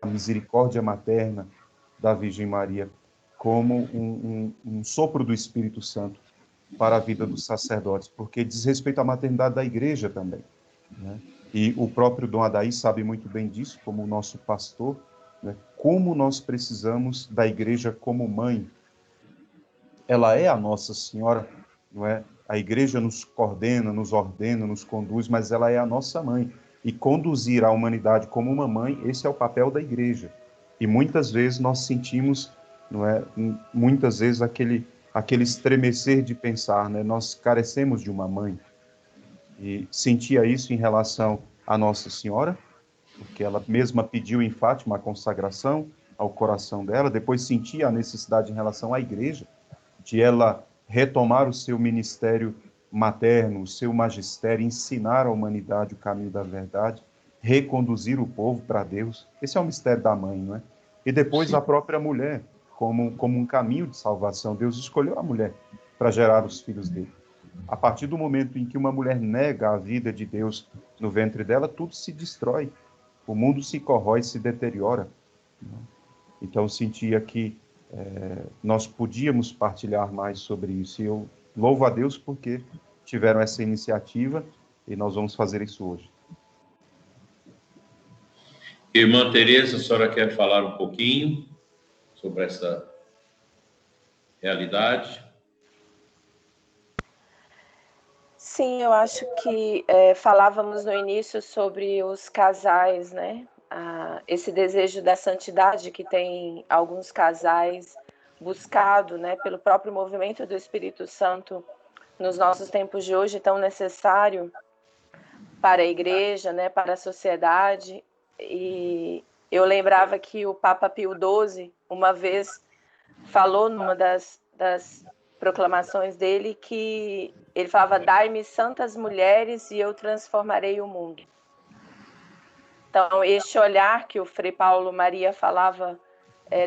misericórdia materna da Virgem Maria como um sopro do Espírito Santo para a vida dos sacerdotes, porque diz respeito à maternidade da igreja também, né? E o próprio Dom Adaí sabe muito bem disso, como o nosso pastor, né? Como nós precisamos da igreja como mãe. Ela é a Nossa Senhora, não é? A igreja nos coordena, nos ordena, nos conduz, mas ela é a nossa mãe. E conduzir a humanidade como uma mãe, esse é o papel da igreja. E muitas vezes nós sentimos, não é? Muitas vezes aquele estremecer de pensar, né? Nós carecemos de uma mãe. E sentia isso em relação à Nossa Senhora, porque ela mesma pediu em Fátima a consagração ao coração dela, depois sentia a necessidade em relação à igreja, de ela retomar o seu ministério materno, o seu magistério, ensinar à humanidade o caminho da verdade, reconduzir o povo para Deus. Esse é o mistério da mãe, não é? E depois Sim. a própria mulher, como um caminho de salvação. Deus escolheu a mulher para gerar os filhos dele. A partir do momento em que uma mulher nega a vida de Deus no ventre dela, tudo se destrói. O mundo se corrói, se deteriora. Então, eu sentia que nós podíamos partilhar mais sobre isso. E eu louvo a Deus porque tiveram essa iniciativa e nós vamos fazer isso hoje. Irmã Tereza, a senhora quer falar um pouquinho sobre essa realidade? Sim, eu acho que falávamos no início sobre os casais, né? Esse desejo da santidade que tem alguns casais buscado, né, pelo próprio movimento do Espírito Santo nos nossos tempos de hoje, tão necessário para a igreja, né, para a sociedade. E eu lembrava que o Papa Pio XII, uma vez, falou numa das proclamações dele que ele falava: dai-me santas mulheres e eu transformarei o mundo. Então, este olhar que o Frei Paulo Maria falava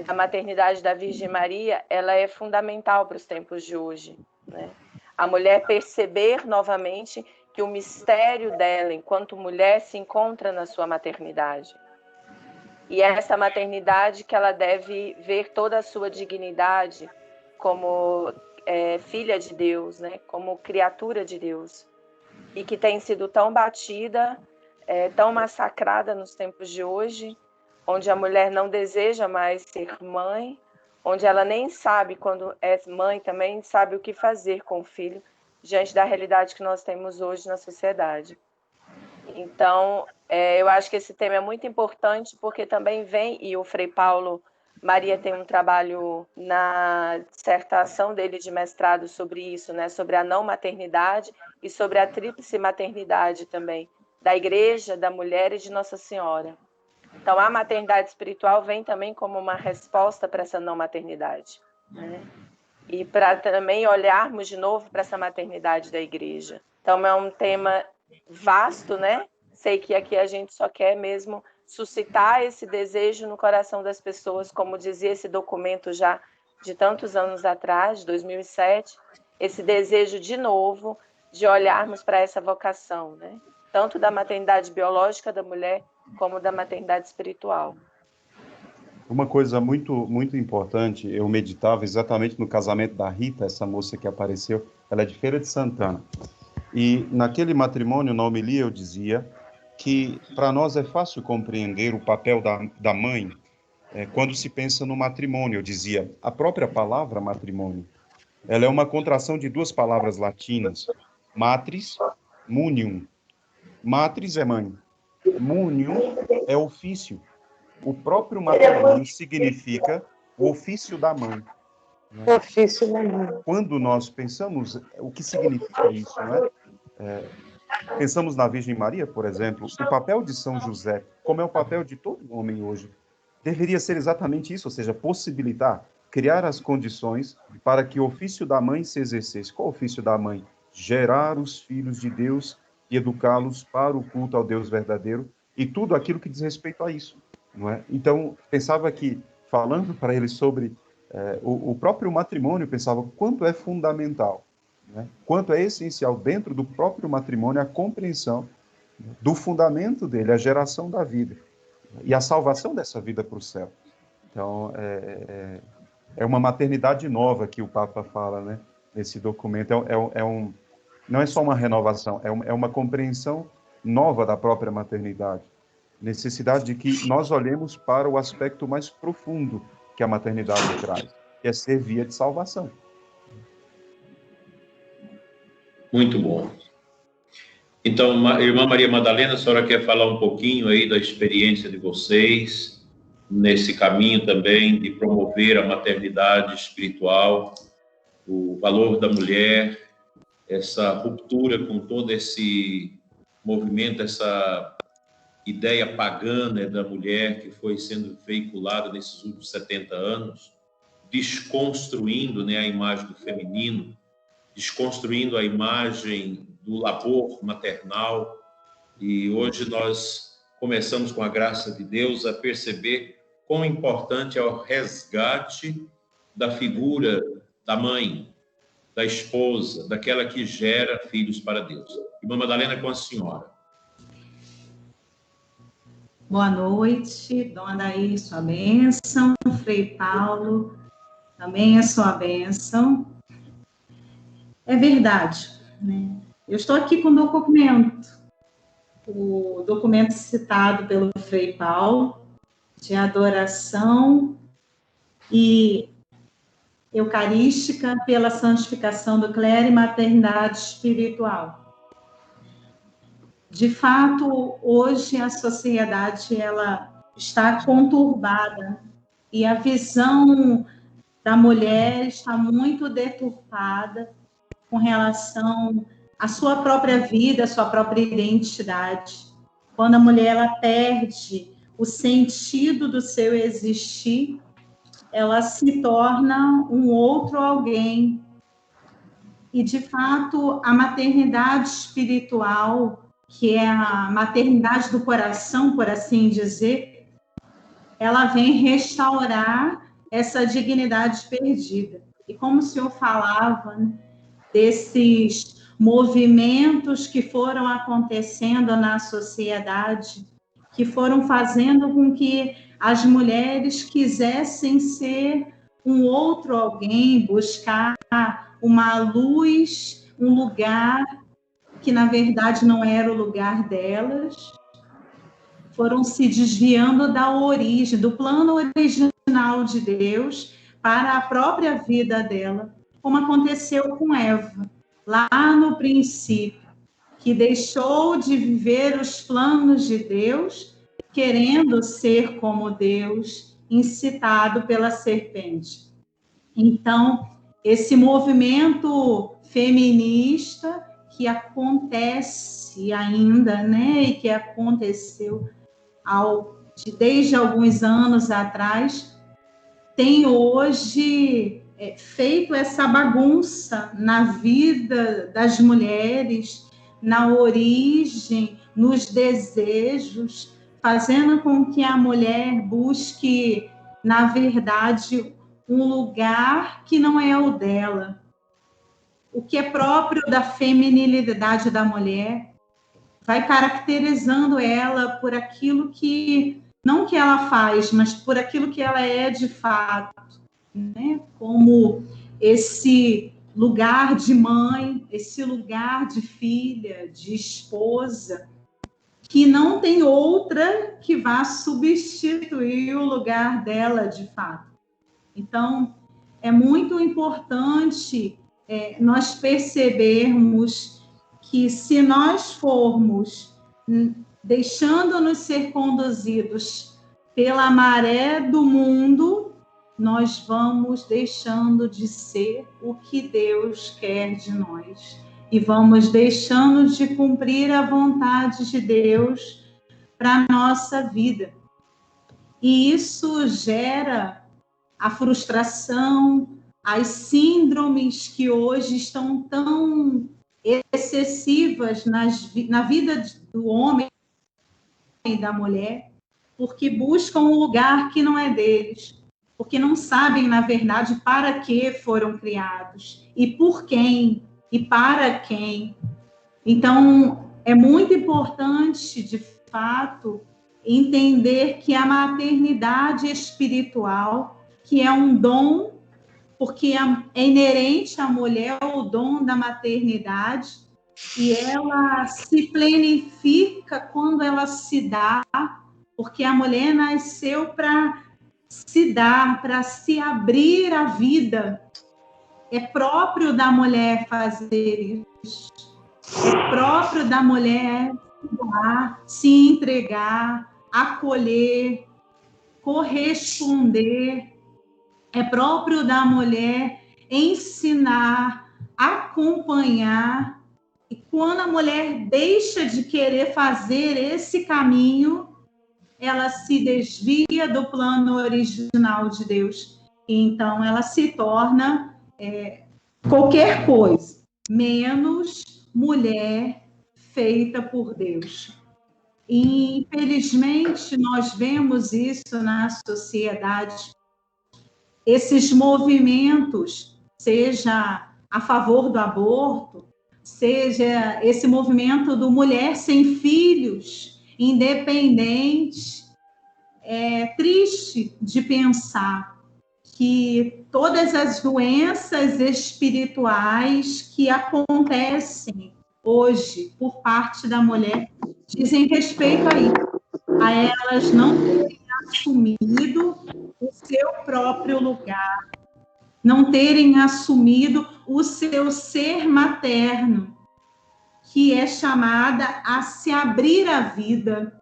da maternidade da Virgem Maria, ela é fundamental para os tempos de hoje, né? A mulher perceber novamente que o mistério dela, enquanto mulher, se encontra na sua maternidade. E é essa maternidade que ela deve ver toda a sua dignidade como filha de Deus, né? Como criatura de Deus. E que tem sido tão batida, tão massacrada nos tempos de hoje, onde a mulher não deseja mais ser mãe, onde ela nem sabe, quando é mãe também, sabe o que fazer com o filho, diante da realidade que nós temos hoje na sociedade. Então, eu acho que esse tema é muito importante, porque também vem, e o Frei Paulo Maria tem um trabalho na dissertação dele de mestrado sobre isso, né, sobre a não maternidade e sobre a tríplice maternidade também, da Igreja, da mulher e de Nossa Senhora. Então, a maternidade espiritual vem também como uma resposta para essa não maternidade, né? E para também olharmos de novo para essa maternidade da igreja. Então, é um tema vasto, né? Sei que aqui a gente só quer mesmo suscitar esse desejo no coração das pessoas, como dizia esse documento já de tantos anos atrás, de 2007, esse desejo de novo de olharmos para essa vocação, né? Tanto da maternidade biológica da mulher, como da maternidade espiritual. Uma coisa muito importante, eu meditava exatamente no casamento da Rita, essa moça que apareceu, ela é de Feira de Santana. E naquele matrimônio, na homilia, eu dizia que para nós é fácil compreender o papel da mãe quando se pensa no matrimônio. Eu dizia, a própria palavra matrimônio, ela é uma contração de duas palavras latinas, matris, munium. Matris é mãe, munium é ofício. O próprio matrimônio significa o ofício da mãe. Né? Ofício da mãe. Quando nós pensamos o que significa isso, né? Pensamos na Virgem Maria, por exemplo, o papel de São José, como é o papel de todo homem hoje, deveria ser exatamente isso, ou seja, possibilitar, criar as condições para que o ofício da mãe se exercesse. Qual o ofício da mãe? Gerar os filhos de Deus e educá-los para o culto ao Deus verdadeiro e tudo aquilo que diz respeito a isso. Não é? Então, pensava que, falando para ele sobre o próprio matrimônio, pensava quanto é fundamental, né? Quanto é essencial dentro do próprio matrimônio a compreensão do fundamento dele, a geração da vida. e a salvação dessa vida para o céu. Então, é uma maternidade nova que o Papa fala, né, nesse documento. Não é só uma renovação, é uma compreensão nova da própria maternidade. Necessidade de que nós olhemos para o aspecto mais profundo que a maternidade traz, que é ser via de salvação. Muito bom. Então, irmã Maria Madalena, a senhora quer falar um pouquinho aí da experiência de vocês nesse caminho também de promover a maternidade espiritual, o valor da mulher, essa ruptura com todo esse movimento, essa ideia pagã, né, da mulher que foi sendo veiculada nesses últimos 70 anos, desconstruindo, né, a imagem do feminino, desconstruindo a imagem do labor maternal. E hoje nós começamos, com a graça de Deus, a perceber quão importante é o resgate da figura da mãe, da esposa, daquela que gera filhos para Deus. Irmã Madalena, com a senhora. Boa noite, Dona Adair, sua bênção. Frei Paulo, também é sua bênção. É verdade, né? Eu estou aqui com o documento citado pelo Frei Paulo, de adoração e eucarística pela santificação do clero e maternidade espiritual. De fato, hoje a sociedade ela está conturbada e a visão da mulher está muito deturpada com relação à sua própria vida, à sua própria identidade. Quando a mulher ela perde o sentido do seu existir, ela se torna um outro alguém. E, de fato, a maternidade espiritual, que é a maternidade do coração, por assim dizer, ela vem restaurar essa dignidade perdida. E como o senhor falava, né, desses movimentos que foram acontecendo na sociedade, que foram fazendo com que as mulheres quisessem ser um outro alguém, buscar uma luz, um lugar que, na verdade, não era o lugar delas, foram se desviando da origem, do plano original de Deus para a própria vida dela, como aconteceu com Eva, lá no princípio, que deixou de viver os planos de Deus, querendo ser como Deus, incitado pela serpente. Então, esse movimento feminista que acontece ainda, né, e que aconteceu desde alguns anos atrás, tem hoje feito essa bagunça na vida das mulheres, na origem, nos desejos, fazendo com que a mulher busque, na verdade, um lugar que não é o dela. O que é próprio da feminilidade da mulher vai caracterizando ela por aquilo que, não que ela faz, mas por aquilo que ela é de fato, né? Como esse lugar de mãe, esse lugar de filha, de esposa, que não tem outra que vá substituir o lugar dela de fato. Então, é muito importante nós percebermos que, se nós formos deixando-nos ser conduzidos pela maré do mundo, nós vamos deixando de ser o que Deus quer de nós e vamos deixando de cumprir a vontade de Deus para a nossa vida. E isso gera a frustração, as síndromes que hoje estão tão excessivas na vida do homem e da mulher, porque buscam um lugar que não é deles, porque não sabem, na verdade, para que foram criados, e por quem, e para quem. Então, é muito importante, de fato, entender que a maternidade espiritual, que é um dom, porque é inerente à mulher o dom da maternidade, e ela se plenifica quando ela se dá, porque a mulher nasceu para se dar, para se abrir à vida. É próprio da mulher fazer isso. É próprio da mulher se dar, se entregar, acolher, corresponder. É próprio da mulher ensinar, acompanhar. E quando a mulher deixa de querer fazer esse caminho, ela se desvia do plano original de Deus. E então ela se torna qualquer coisa, menos mulher feita por Deus. E, infelizmente, nós vemos isso na sociedade. Esses movimentos, seja a favor do aborto, seja esse movimento do mulher sem filhos, independente, é triste de pensar que todas as doenças espirituais que acontecem hoje por parte da mulher dizem respeito a isso, a elas não terem assumido o seu próprio lugar, não terem assumido o seu ser materno, que é chamada a se abrir à vida,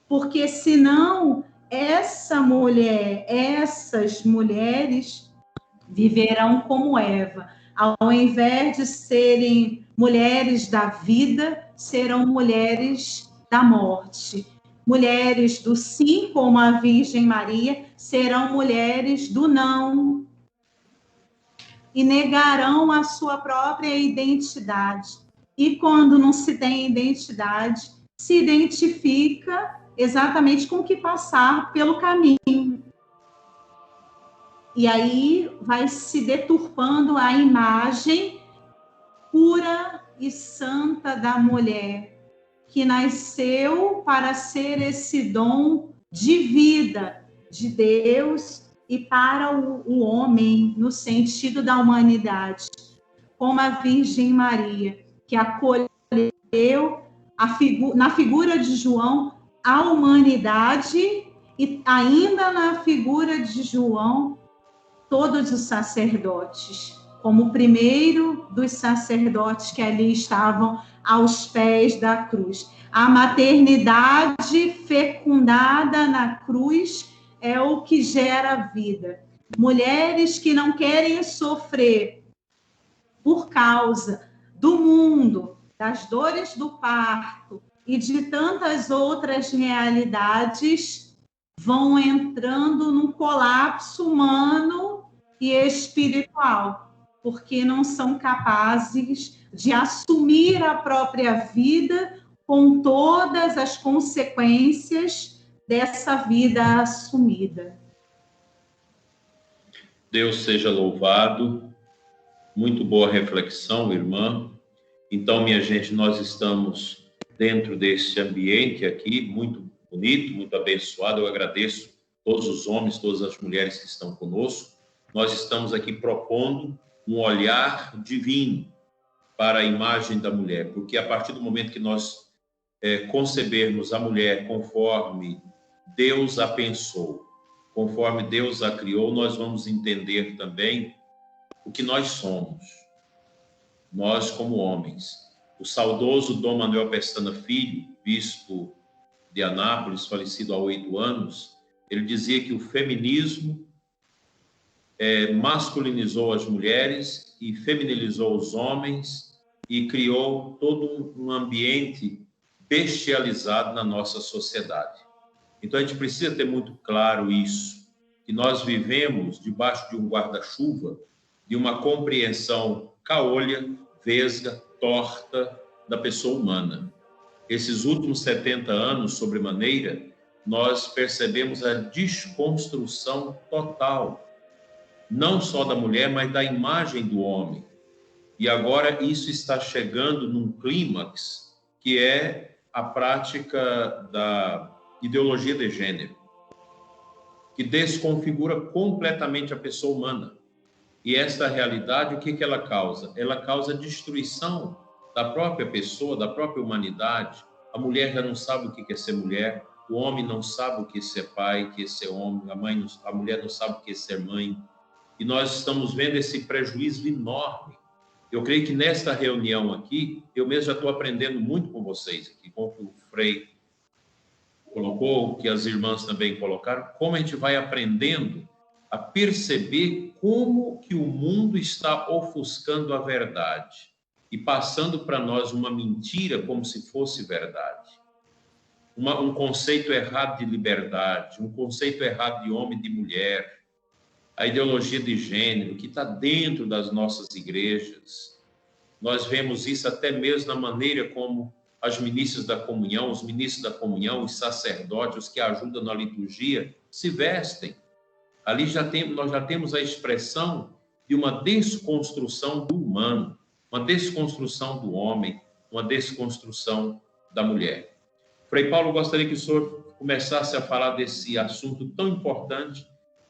porque senão essa mulher, essas mulheres viverão como Eva, ao invés de serem mulheres da vida, serão mulheres da morte. Mulheres do sim, como a Virgem Maria, serão mulheres do não. E negarão a sua própria identidade. E quando não se tem identidade, se identifica exatamente com o que passar pelo caminho. E aí vai se deturpando a imagem pura e santa da mulher, que nasceu para ser esse dom de vida de Deus e para o homem, no sentido da humanidade, como a Virgem Maria, que acolheu na figura de João a humanidade e ainda na figura de João todos os sacerdotes, como o primeiro dos sacerdotes que ali estavam aos pés da cruz. A maternidade fecundada na cruz é o que gera vida. Mulheres que não querem sofrer por causa do mundo, das dores do parto e de tantas outras realidades, vão entrando num colapso humano e espiritual, porque não são capazes de assumir a própria vida com todas as consequências dessa vida assumida. Deus seja louvado. Muito boa reflexão, irmã. Então, minha gente, nós estamos dentro desse ambiente aqui, muito bonito, muito abençoado. Eu agradeço todos os homens, todas as mulheres que estão conosco. Nós estamos aqui propondo um olhar divino para a imagem da mulher, porque a partir do momento que nós concebermos a mulher conforme Deus a pensou, conforme Deus a criou, nós vamos entender também o que nós somos, nós como homens. O saudoso Dom Manuel Pestana Filho, bispo de Anápolis, falecido há 8 anos, ele dizia que o feminismo masculinizou as mulheres e feminilizou os homens e criou todo um ambiente bestializado na nossa sociedade. Então, a gente precisa ter muito claro isso, que nós vivemos debaixo de um guarda-chuva, de uma compreensão caolha, vesga, torta da pessoa humana. Esses últimos 70 anos, sobremaneira, nós percebemos a desconstrução total, não só da mulher, mas da imagem do homem. E agora isso está chegando num clímax, que é a prática da ideologia de gênero, que desconfigura completamente a pessoa humana. E esta realidade, o que ela causa? Ela causa destruição da própria pessoa, da própria humanidade. A mulher já não sabe o que é ser mulher, o homem não sabe o que é ser pai, o que é ser homem, a mulher não sabe o que é ser mãe. E nós estamos vendo esse prejuízo enorme. Eu creio que nesta reunião aqui, eu mesmo já estou aprendendo muito com vocês aqui, com o que o Frei colocou, que as irmãs também colocaram, como a gente vai aprendendo a perceber como que o mundo está ofuscando a verdade e passando para nós uma mentira como se fosse verdade. Um conceito errado de liberdade, um conceito errado de homem e de mulher, a ideologia de gênero que está dentro das nossas igrejas. Nós vemos isso até mesmo na maneira como as ministras da comunhão, os ministros da comunhão, os sacerdotes, os que ajudam na liturgia, se vestem. Ali nós já temos a expressão de uma desconstrução do humano, uma desconstrução do homem, uma desconstrução da mulher. Frei Paulo, gostaria que o senhor começasse a falar desse assunto tão importante,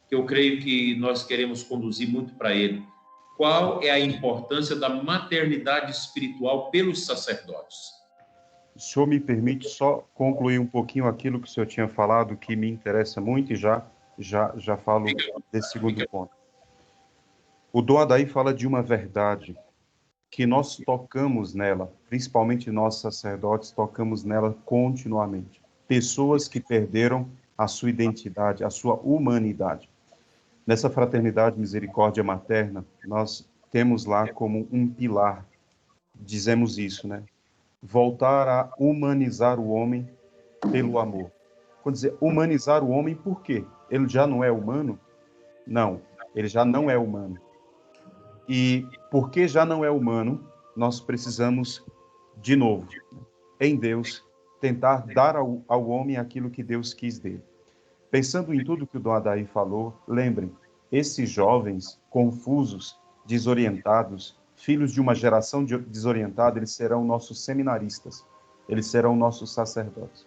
que eu creio que nós queremos conduzir muito para ele. Qual é a importância da maternidade espiritual pelos sacerdotes? O senhor me permite só concluir um pouquinho aquilo que o senhor tinha falado, que me interessa muito, e já falo desse segundo ponto. O Dom Adair fala de uma verdade que nós tocamos nela, principalmente nós sacerdotes, tocamos nela continuamente. Pessoas que perderam a sua identidade, a sua humanidade. Nessa fraternidade misericórdia materna, nós temos lá como um pilar, dizemos isso, né? Voltar a humanizar o homem pelo amor. Quer dizer, humanizar o homem por quê? Ele já não é humano? Não, ele já não é humano. E porque já não é humano, nós precisamos, de novo, em Deus, tentar dar ao homem aquilo que Deus quis dele. Pensando em tudo que o Dom Adair falou, lembrem, esses jovens confusos, desorientados, filhos de uma geração desorientada, eles serão nossos seminaristas, eles serão nossos sacerdotes.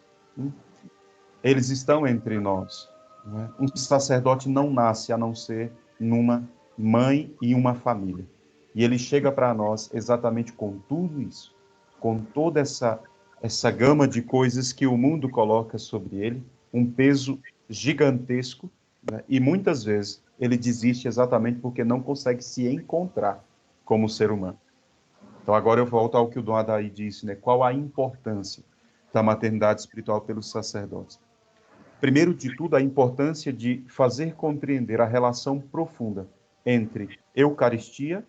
Eles estão entre nós. Né? Um sacerdote não nasce a não ser numa mãe e uma família. E ele chega para nós exatamente com tudo isso, com toda essa gama de coisas que o mundo coloca sobre ele, um peso gigantesco, né? E muitas vezes ele desiste exatamente porque não consegue se encontrar como ser humano. Então agora eu volto ao que o Dom Adair disse, né? Qual a importância da maternidade espiritual pelos sacerdotes? Primeiro de tudo, a importância de fazer compreender a relação profunda entre Eucaristia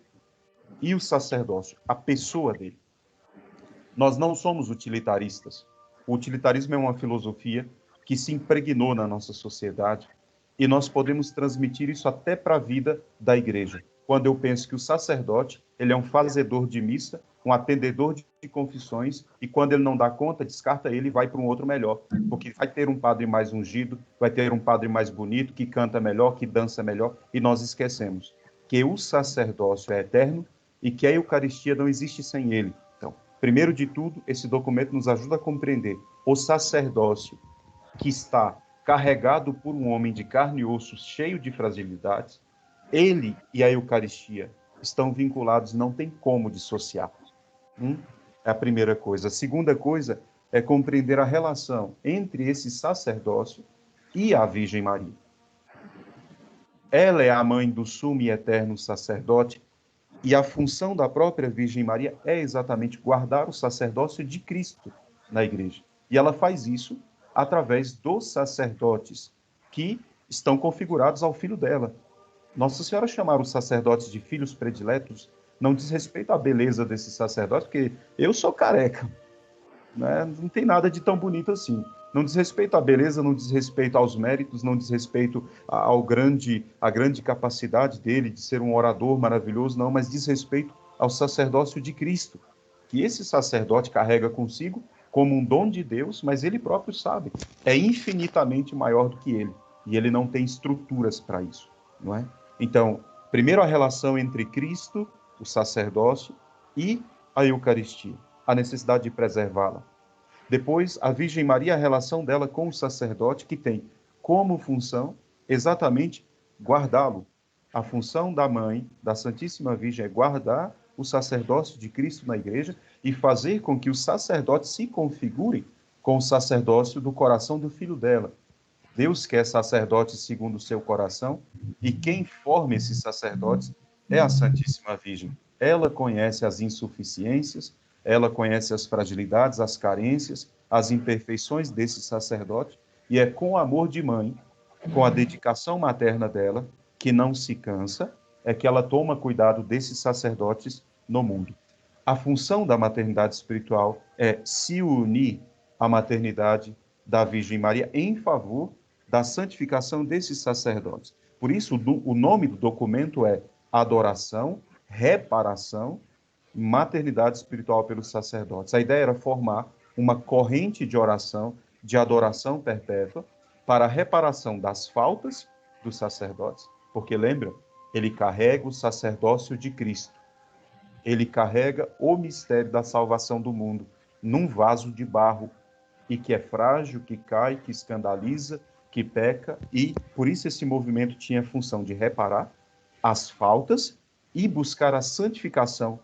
e o sacerdócio, a pessoa dele. Nós não somos utilitaristas. O utilitarismo é uma filosofia que se impregnou na nossa sociedade e nós podemos transmitir isso até para a vida da igreja. Quando eu penso que o sacerdote, ele é um fazedor de missa, um atendedor de confissões, e quando ele não dá conta, descarta ele e vai para um outro melhor, porque vai ter um padre mais ungido, vai ter um padre mais bonito, que canta melhor, que dança melhor, e nós esquecemos que o sacerdócio é eterno e que a Eucaristia não existe sem ele. Então, primeiro de tudo, esse documento nos ajuda a compreender o sacerdócio que está carregado por um homem de carne e osso, cheio de fragilidades. Ele e a Eucaristia estão vinculados, não tem como dissociar. É a primeira coisa. A segunda coisa é compreender a relação entre esse sacerdócio e a Virgem Maria. Ela é a mãe do sumo e eterno sacerdote, e a função da própria Virgem Maria é exatamente guardar o sacerdócio de Cristo na igreja. E ela faz isso através dos sacerdotes que estão configurados ao filho dela. Nossa Senhora chamar os sacerdotes de filhos prediletos não diz respeito à beleza desses sacerdotes, porque eu sou careca, né? Não tem nada de tão bonito assim. Não diz respeito à beleza, não diz respeito aos méritos, não diz respeito à grande capacidade dele de ser um orador maravilhoso, não, mas diz respeito ao sacerdócio de Cristo, que esse sacerdote carrega consigo como um dom de Deus, mas ele próprio sabe, é infinitamente maior do que ele, e ele não tem estruturas para isso, não é? Então, primeiro a relação entre Cristo, o sacerdócio, e a Eucaristia, a necessidade de preservá-la. Depois, a Virgem Maria, a relação dela com o sacerdote, que tem como função exatamente guardá-lo. A função da mãe, da Santíssima Virgem, é guardar o sacerdócio de Cristo na igreja e fazer com que os sacerdotes se configurem com o sacerdócio do coração do filho dela. Deus quer sacerdotes segundo o seu coração, e quem forma esses sacerdotes é a Santíssima Virgem. Ela conhece as insuficiências, ela conhece as fragilidades, as carências, as imperfeições desse sacerdote, e é com o amor de mãe, com a dedicação materna dela, que não se cansa, é que ela toma cuidado desses sacerdotes no mundo. A função da maternidade espiritual é se unir à maternidade da Virgem Maria em favor da santificação desses sacerdotes. Por isso, o nome do documento é Adoração, Reparação, Maternidade Espiritual pelos Sacerdotes. A ideia era formar uma corrente de oração, de adoração perpétua, para a reparação das faltas dos sacerdotes, porque, lembra, ele carrega o sacerdócio de Cristo. Ele carrega o mistério da salvação do mundo num vaso de barro, e que é frágil, que cai, que escandaliza, que peca, e por isso esse movimento tinha a função de reparar as faltas e buscar a santificação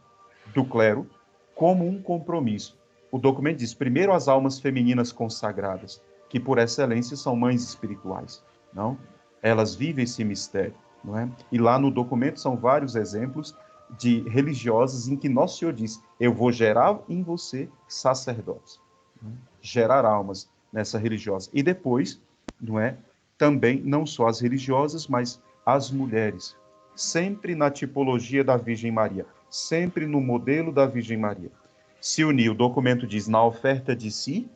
do clero como um compromisso. O documento diz, primeiro, as almas femininas consagradas, que por excelência são mães espirituais, não? Elas vivem esse mistério, não é? E lá no documento são vários exemplos de religiosas em que Nosso Senhor diz, eu vou gerar em você sacerdotes, gerar almas nessa religiosa. E depois, não é? Também não só as religiosas, mas as mulheres, sempre na tipologia da Virgem Maria, sempre no modelo da Virgem Maria. Se unir, o documento diz, na oferta de si,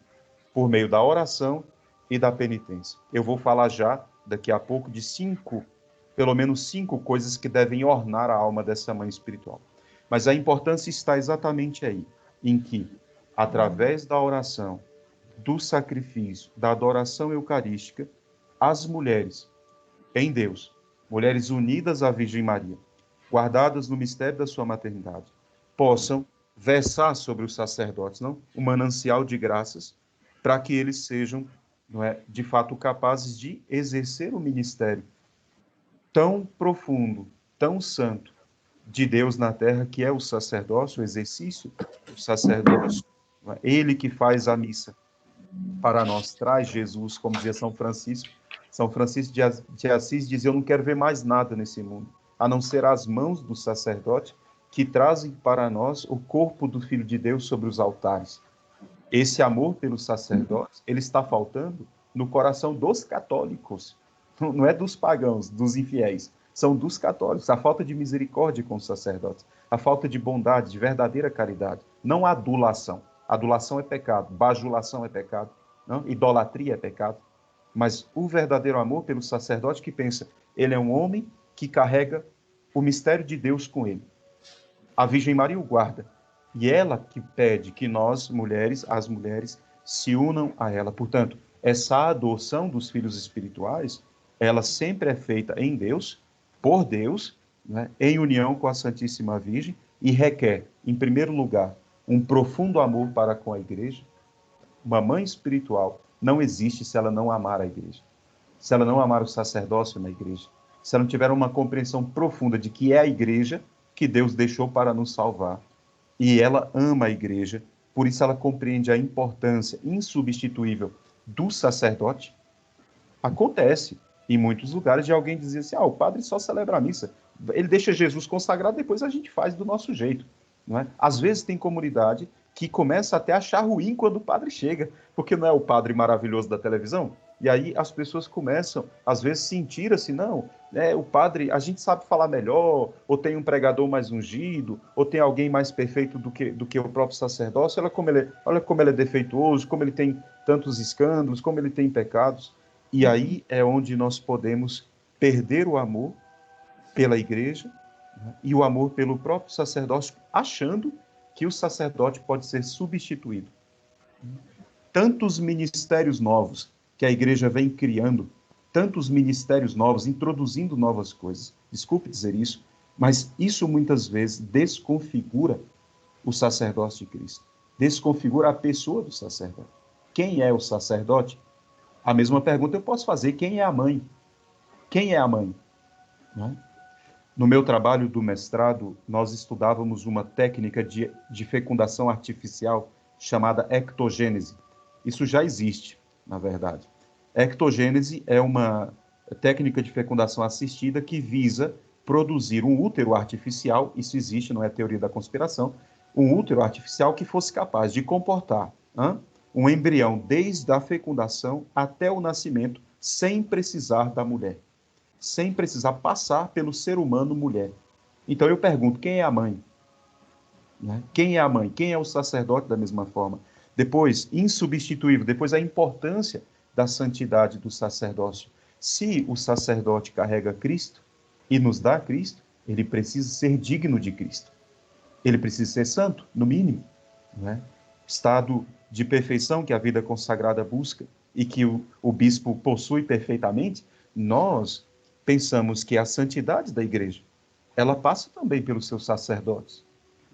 por meio da oração e da penitência. Eu vou falar já, daqui a pouco, de pelo menos cinco coisas que devem ornar a alma dessa mãe espiritual. Mas a importância está exatamente aí, em que, através da oração, do sacrifício, da adoração eucarística, as mulheres, em Deus, mulheres unidas à Virgem Maria, guardadas no mistério da sua maternidade, possam versar sobre os sacerdotes, não? Um manancial de graças, para que eles sejam, não é, de fato capazes de exercer o ministério tão profundo, tão santo de Deus na terra, que é o sacerdócio, o exercício do sacerdócio. Não é? Ele que faz a missa para nós, traz Jesus, como dizia São Francisco. São Francisco de Assis dizia, eu não quero ver mais nada nesse mundo, a não ser as mãos do sacerdote que trazem para nós o corpo do Filho de Deus sobre os altares. Esse amor pelos sacerdotes, ele está faltando no coração dos católicos, não é dos pagãos, dos infiéis, são dos católicos. A falta de misericórdia com os sacerdotes, a falta de bondade, de verdadeira caridade, não a adulação. Adulação é pecado, bajulação é pecado, não? Idolatria é pecado, mas o verdadeiro amor pelo sacerdote que pensa, ele é um homem que carrega o mistério de Deus com ele. A Virgem Maria o guarda, e ela que pede que nós, mulheres, as mulheres, se unam a ela. Portanto, essa adoção dos filhos espirituais, ela sempre é feita em Deus, por Deus, né, em união com a Santíssima Virgem, e requer, em primeiro lugar, um profundo amor para com a igreja. Uma mãe espiritual não existe se ela não amar a igreja, se ela não amar o sacerdócio na igreja, se ela não tiver uma compreensão profunda de que é a igreja que Deus deixou para nos salvar. E ela ama a igreja, por isso ela compreende a importância insubstituível do sacerdote. Acontece em muitos lugares de alguém dizer assim, o padre só celebra a missa, ele deixa Jesus consagrado, depois a gente faz do nosso jeito. Não é? Às vezes tem comunidade que começa até a achar ruim quando o padre chega, porque não é o padre maravilhoso da televisão? E aí as pessoas começam, às vezes, sentir assim, não, o padre, a gente sabe falar melhor, ou tem um pregador mais ungido, ou tem alguém mais perfeito do que o próprio sacerdócio, olha como ele é defeituoso, como ele tem tantos escândalos, como ele tem pecados. E aí é onde nós podemos perder o amor pela igreja, né, e o amor pelo próprio sacerdócio, achando que o sacerdote pode ser substituído. Tantos ministérios novos que a igreja vem criando, tantos ministérios novos, introduzindo novas coisas. Desculpe dizer isso, mas isso muitas vezes desconfigura o sacerdócio de Cristo. desconfigura a pessoa do sacerdote. Quem é o sacerdote? A mesma pergunta eu posso fazer: quem é a mãe? Quem é a mãe? Não é? No meu trabalho do mestrado, nós estudávamos uma técnica de fecundação artificial chamada ectogênese. Isso já existe, na verdade. Ectogênese é uma técnica de fecundação assistida que visa produzir um útero artificial, isso existe, não é teoria da conspiração, um útero artificial que fosse capaz de comportar um embrião desde a fecundação até o nascimento, sem precisar da mulher, sem precisar passar pelo ser humano mulher. Então eu pergunto, quem é a mãe? Né? Quem é a mãe? Quem é o sacerdote da mesma forma? Depois, insubstituível, depois a importância da santidade do sacerdócio. Se o sacerdote carrega Cristo e nos dá Cristo, ele precisa ser digno de Cristo. Ele precisa ser santo, no mínimo. Né? Estado de perfeição que a vida consagrada busca e que o bispo possui perfeitamente, nós pensamos que a santidade da igreja, ela passa também pelos seus sacerdotes.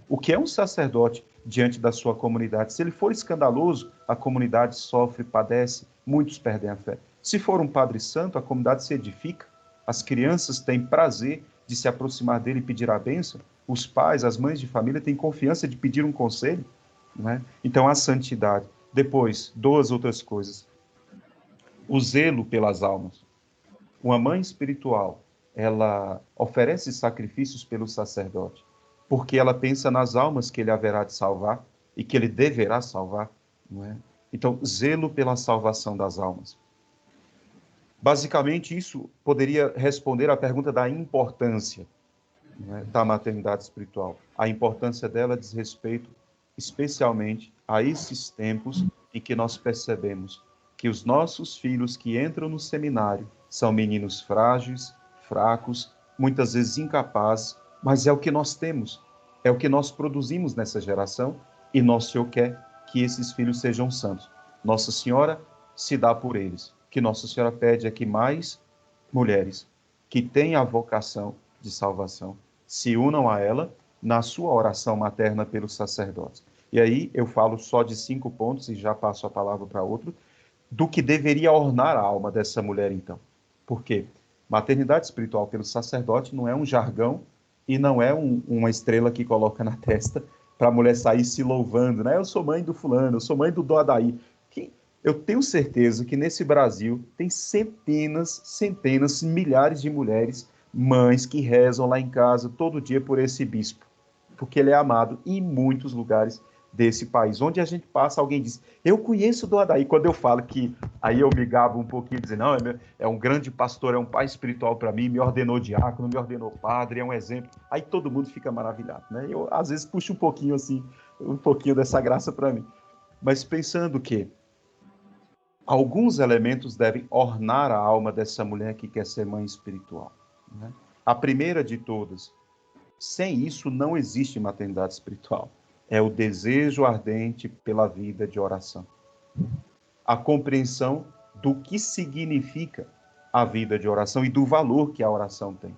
O que é um sacerdote diante da sua comunidade? Se ele for escandaloso, a comunidade sofre, padece, muitos perdem a fé. Se for um padre santo, a comunidade se edifica, as crianças têm prazer de se aproximar dele e pedir a bênção, os pais, as mães de família têm confiança de pedir um conselho, né? Então, a santidade. Depois, duas outras coisas. O zelo pelas almas. Uma mãe espiritual, ela oferece sacrifícios pelo sacerdote, porque ela pensa nas almas que ele haverá de salvar e que ele deverá salvar, não é? Então, zelo pela salvação das almas. Basicamente, isso poderia responder à pergunta da importância, não é, da maternidade espiritual. A importância dela diz respeito especialmente a esses tempos em que nós percebemos que os nossos filhos que entram no seminário são meninos frágeis, fracos, muitas vezes incapazes, mas é o que nós temos, é o que nós produzimos nessa geração e nosso Senhor quer que esses filhos sejam santos. Nossa Senhora se dá por eles. O que Nossa Senhora pede é que mais mulheres que têm a vocação de salvação se unam a ela na sua oração materna pelos sacerdotes. E aí eu falo só de 5 pontos e já passo a palavra para outro, do que deveria ornar a alma dessa mulher, então. Por quê? Maternidade espiritual pelo sacerdote não é um jargão e não é uma estrela que coloca na testa para a mulher sair se louvando, né? Eu sou mãe do fulano, eu sou mãe do Doadaí. Eu tenho certeza que nesse Brasil tem centenas, milhares de mulheres, mães que rezam lá em casa todo dia por esse bispo, porque ele é amado em muitos lugares desse país. Onde a gente passa, alguém diz, eu conheço o Doadaí. Quando eu falo que, aí eu me gabo um pouquinho, dizendo, não, é um grande pastor, é um pai espiritual para mim, me ordenou diácono, me ordenou padre, é um exemplo. Aí todo mundo fica maravilhado, né? Eu, às vezes, puxo um pouquinho assim, um pouquinho dessa graça para mim. Mas pensando que alguns elementos devem ornar a alma dessa mulher que quer ser mãe espiritual, né? A primeira de todas, sem isso não existe maternidade espiritual, é o desejo ardente pela vida de oração. A compreensão do que significa a vida de oração e do valor que a oração tem.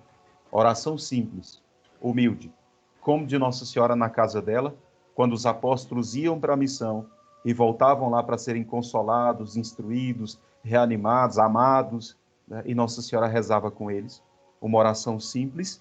Oração simples, humilde, como de Nossa Senhora na casa dela, quando os apóstolos iam para a missão e voltavam lá para serem consolados, instruídos, reanimados, amados, né? E Nossa Senhora rezava com eles. Uma oração simples,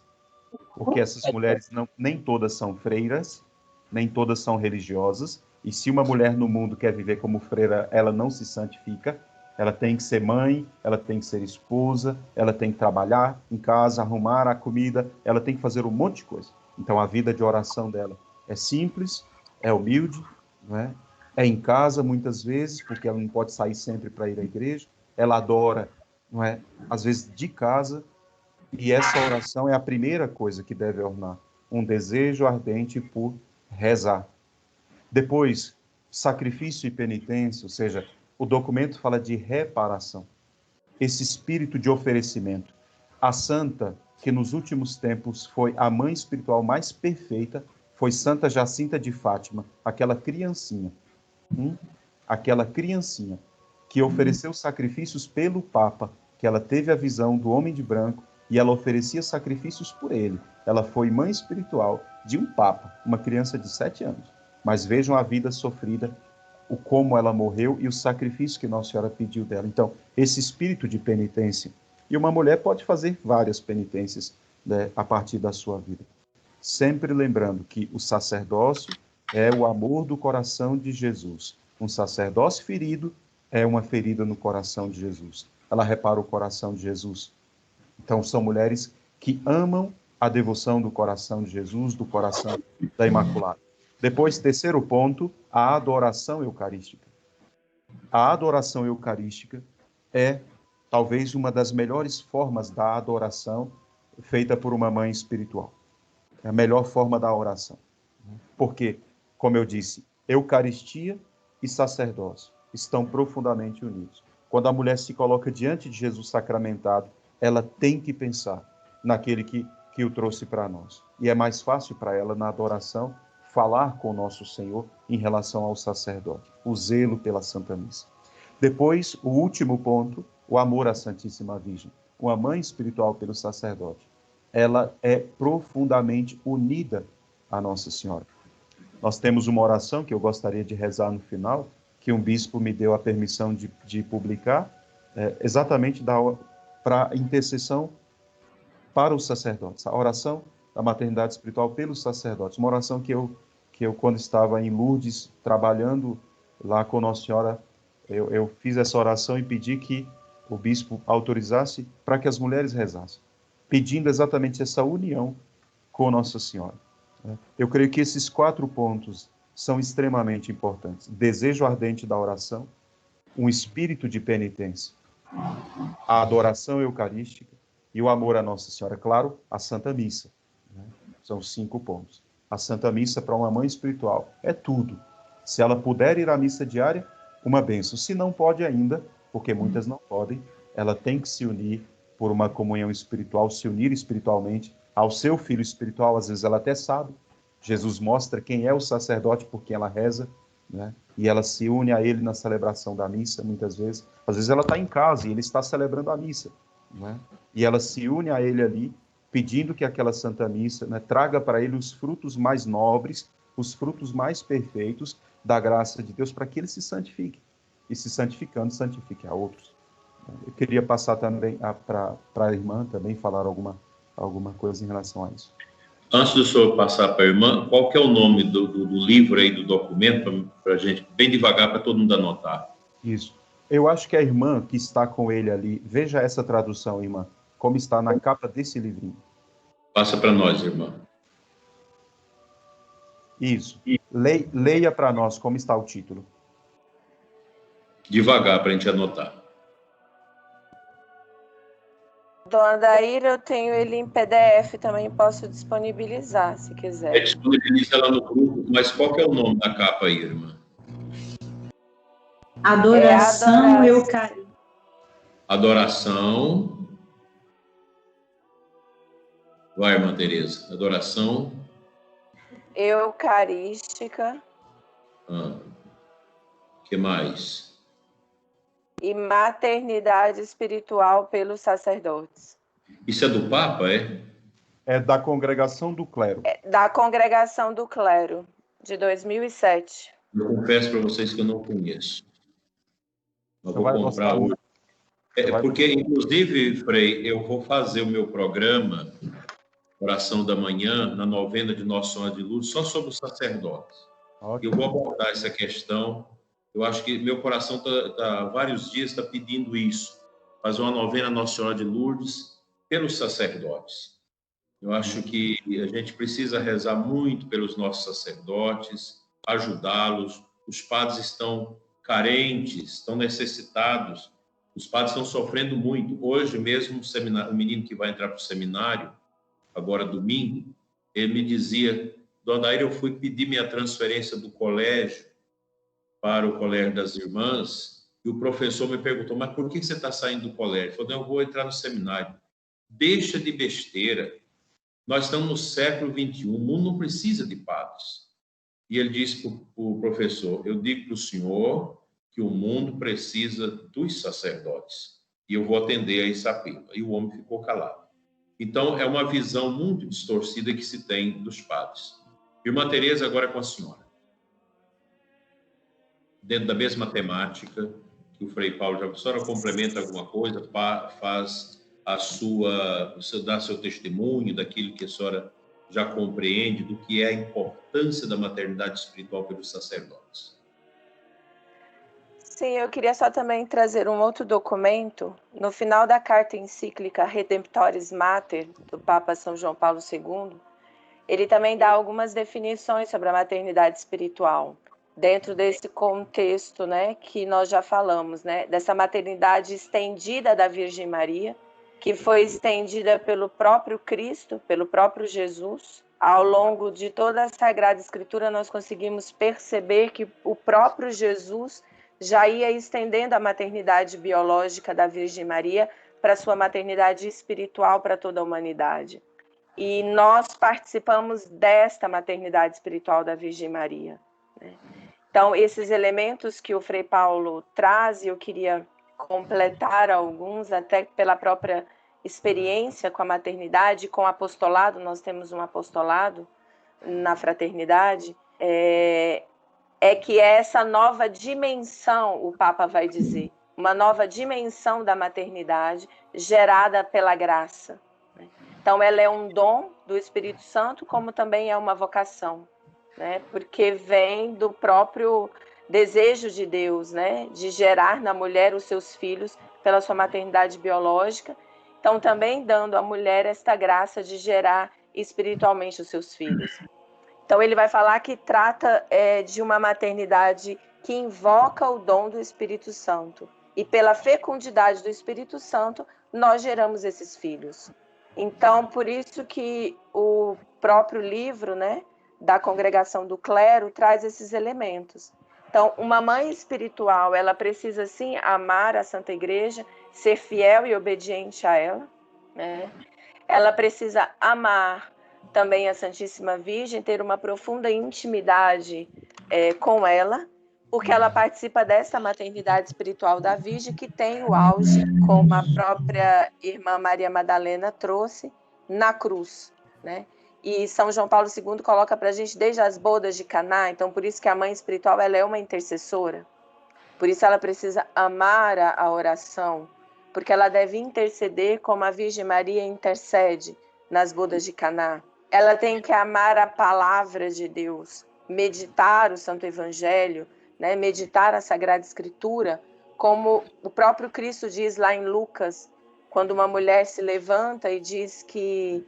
porque essas mulheres nem todas são freiras, nem todas são religiosas, e se uma mulher no mundo quer viver como freira, ela não se santifica, ela tem que ser mãe, ela tem que ser esposa, ela tem que trabalhar em casa, arrumar a comida, ela tem que fazer um monte de coisa. Então a vida de oração dela é simples, é humilde, não é? É em casa muitas vezes, porque ela não pode sair sempre para ir à igreja, ela adora, não é? Às vezes de casa, e essa oração é a primeira coisa que deve ornar, um desejo ardente por rezar. Depois, sacrifício e penitência, ou seja, o documento fala de reparação. Esse espírito de oferecimento. A santa, que nos últimos tempos foi a mãe espiritual mais perfeita, foi Santa Jacinta de Fátima, aquela criancinha. Aquela criancinha que ofereceu sacrifícios pelo Papa, que ela teve a visão do homem de branco e ela oferecia sacrifícios por ele. Ela foi mãe espiritual de um Papa, uma criança de 7 anos. mas vejam a vida sofrida, o como ela morreu e o sacrifício que Nossa Senhora pediu dela. Então, esse espírito de penitência, e uma mulher pode fazer várias penitências, né, a partir da sua vida. Sempre lembrando que o sacerdócio é o amor do coração de Jesus. Um sacerdócio ferido é uma ferida no coração de Jesus. Ela repara o coração de Jesus. Então, são mulheres que amam a devoção do coração de Jesus, do coração da Imaculada. Depois, terceiro ponto, a adoração eucarística. A adoração eucarística é talvez uma das melhores formas da adoração feita por uma mãe espiritual. É a melhor forma da oração. Porque, como eu disse, Eucaristia e sacerdócio estão profundamente unidos. Quando a mulher se coloca diante de Jesus sacramentado, ela tem que pensar naquele que o trouxe para nós. E é mais fácil para ela, na adoração, falar com o nosso Senhor em relação ao sacerdote, o zelo pela Santa Missa. Depois, o último ponto, o amor à Santíssima Virgem. Uma mãe espiritual pelo sacerdote. Ela é profundamente unida a Nossa Senhora. Nós temos uma oração que eu gostaria de rezar no final, que um bispo me deu a permissão de publicar, exatamente para intercessão para os sacerdotes. A oração da maternidade espiritual pelos sacerdotes. Uma oração que eu quando estava em Lourdes, trabalhando lá com Nossa Senhora, eu fiz essa oração e pedi que o bispo autorizasse para que as mulheres rezassem, pedindo exatamente essa união com Nossa Senhora. Eu creio que esses 4 pontos são extremamente importantes. Desejo ardente da oração, um espírito de penitência, a adoração eucarística e o amor a Nossa Senhora. Claro, a Santa Missa. São 5 pontos. A Santa Missa para uma mãe espiritual é tudo. Se ela puder ir à missa diária, uma bênção. Se não pode ainda, porque muitas não podem, ela tem que se unir por uma comunhão espiritual, se unir espiritualmente ao seu filho espiritual. Às vezes ela até sabe. Jesus mostra quem é o sacerdote por quem ela reza, né? E ela se une a ele na celebração da missa, muitas vezes. Às vezes ela está em casa e ele está celebrando a missa, né? E ela se une a ele ali, pedindo que aquela Santa Missa, né, traga para ele os frutos mais nobres, os frutos mais perfeitos da graça de Deus, para que ele se santifique. E se santificando, santifique a outros. Eu queria passar também para a irmã também falar alguma coisa em relação a isso. Antes do senhor passar para a irmã, qual que é o nome do livro aí, do documento, para a gente, bem devagar, para todo mundo anotar? Isso. Eu acho que a irmã que está com ele ali, veja essa tradução, irmã, como está na capa desse livrinho. Passa para nós, irmã. Isso. Leia para nós como está o título. Devagar, para a gente anotar. Dona Daíra, eu tenho ele em PDF, também posso disponibilizar, se quiser. Disponibiliza lá no grupo, mas qual que é o nome da capa aí, irmã? Adoração eucarística. Adoração. Vai, irmã Tereza. Adoração eucarística. Que mais? E maternidade espiritual pelos sacerdotes. Isso é do Papa, é? É da Congregação do Clero. É da Congregação do Clero, de 2007. Eu confesso para vocês que eu não conheço. Eu vou comprar hoje. Porque, inclusive, Frei, eu vou fazer o meu programa, Oração da Manhã, na novena de Nossa Senhora de Lourdes, só sobre os sacerdotes. Eu vou abordar essa questão. Eu acho que meu coração há vários dias está pedindo isso. Fazer uma novena Nossa Senhora de Lourdes pelos sacerdotes. Eu acho que a gente precisa rezar muito pelos nossos sacerdotes, ajudá-los. Os padres estão carentes, estão necessitados. Os padres estão sofrendo muito. Hoje mesmo, o menino que vai entrar para o seminário, agora domingo, ele me dizia: Dona Daíra, eu fui pedir minha transferência do colégio para o colégio das irmãs, e o professor me perguntou: mas por que você está saindo do colégio? Eu falei: eu vou entrar no seminário. Deixa de besteira. Nós estamos no século XXI, o mundo não precisa de padres. E ele disse para o professor: eu digo para o senhor que o mundo precisa dos sacerdotes, e eu vou atender a esse apelo. E o homem ficou calado. Então, é uma visão muito distorcida que se tem dos padres. Irmã Tereza, agora é com a senhora. dentro da mesma temática que o Frei Paulo já... A senhora complementa alguma coisa, faz a sua... dá seu testemunho daquilo que a senhora já compreende, do que é a importância da maternidade espiritual pelos sacerdotes. Sim, eu queria só também trazer um outro documento. No final da carta encíclica Redemptoris Mater, do Papa São João Paulo II, ele também dá algumas definições sobre a maternidade espiritual, dentro desse contexto, né, que nós já falamos, né, dessa maternidade estendida da Virgem Maria, que foi estendida pelo próprio Cristo, pelo próprio Jesus. Ao longo de toda a Sagrada Escritura, nós conseguimos perceber que o próprio Jesus já ia estendendo a maternidade biológica da Virgem Maria para sua maternidade espiritual para toda a humanidade. E nós participamos desta maternidade espiritual da Virgem Maria, né? Então, esses elementos que o Frei Paulo traz, eu queria completar alguns, até pela própria experiência com a maternidade, com o apostolado. Nós temos um apostolado na fraternidade, é que essa nova dimensão, o Papa vai dizer, uma nova dimensão da maternidade gerada pela graça. Então, ela é um dom do Espírito Santo, como também é uma vocação, né? Porque vem do próprio desejo de Deus, né? De gerar na mulher os seus filhos pela sua maternidade biológica. Então, também dando à mulher esta graça de gerar espiritualmente os seus filhos. Então, ele vai falar que trata de uma maternidade que invoca o dom do Espírito Santo. E pela fecundidade do Espírito Santo, nós geramos esses filhos. Então, por isso que o próprio livro, né, da Congregação do Clero traz esses elementos. Então, uma mãe espiritual, ela precisa, sim, amar a Santa Igreja, ser fiel e obediente a ela, né? Ela precisa amar também a Santíssima Virgem, ter uma profunda intimidade com ela, porque ela participa dessa maternidade espiritual da Virgem, que tem o auge, como a própria irmã Maria Madalena trouxe, na cruz, né? E São João Paulo II coloca para a gente desde as bodas de Caná. Então, por isso que a mãe espiritual, ela é uma intercessora. Por isso ela precisa amar a oração, porque ela deve interceder como a Virgem Maria intercede nas bodas de Caná. Ela tem que amar a palavra de Deus, meditar o Santo Evangelho, né? Meditar a Sagrada Escritura, como o próprio Cristo diz lá em Lucas, quando uma mulher se levanta e diz que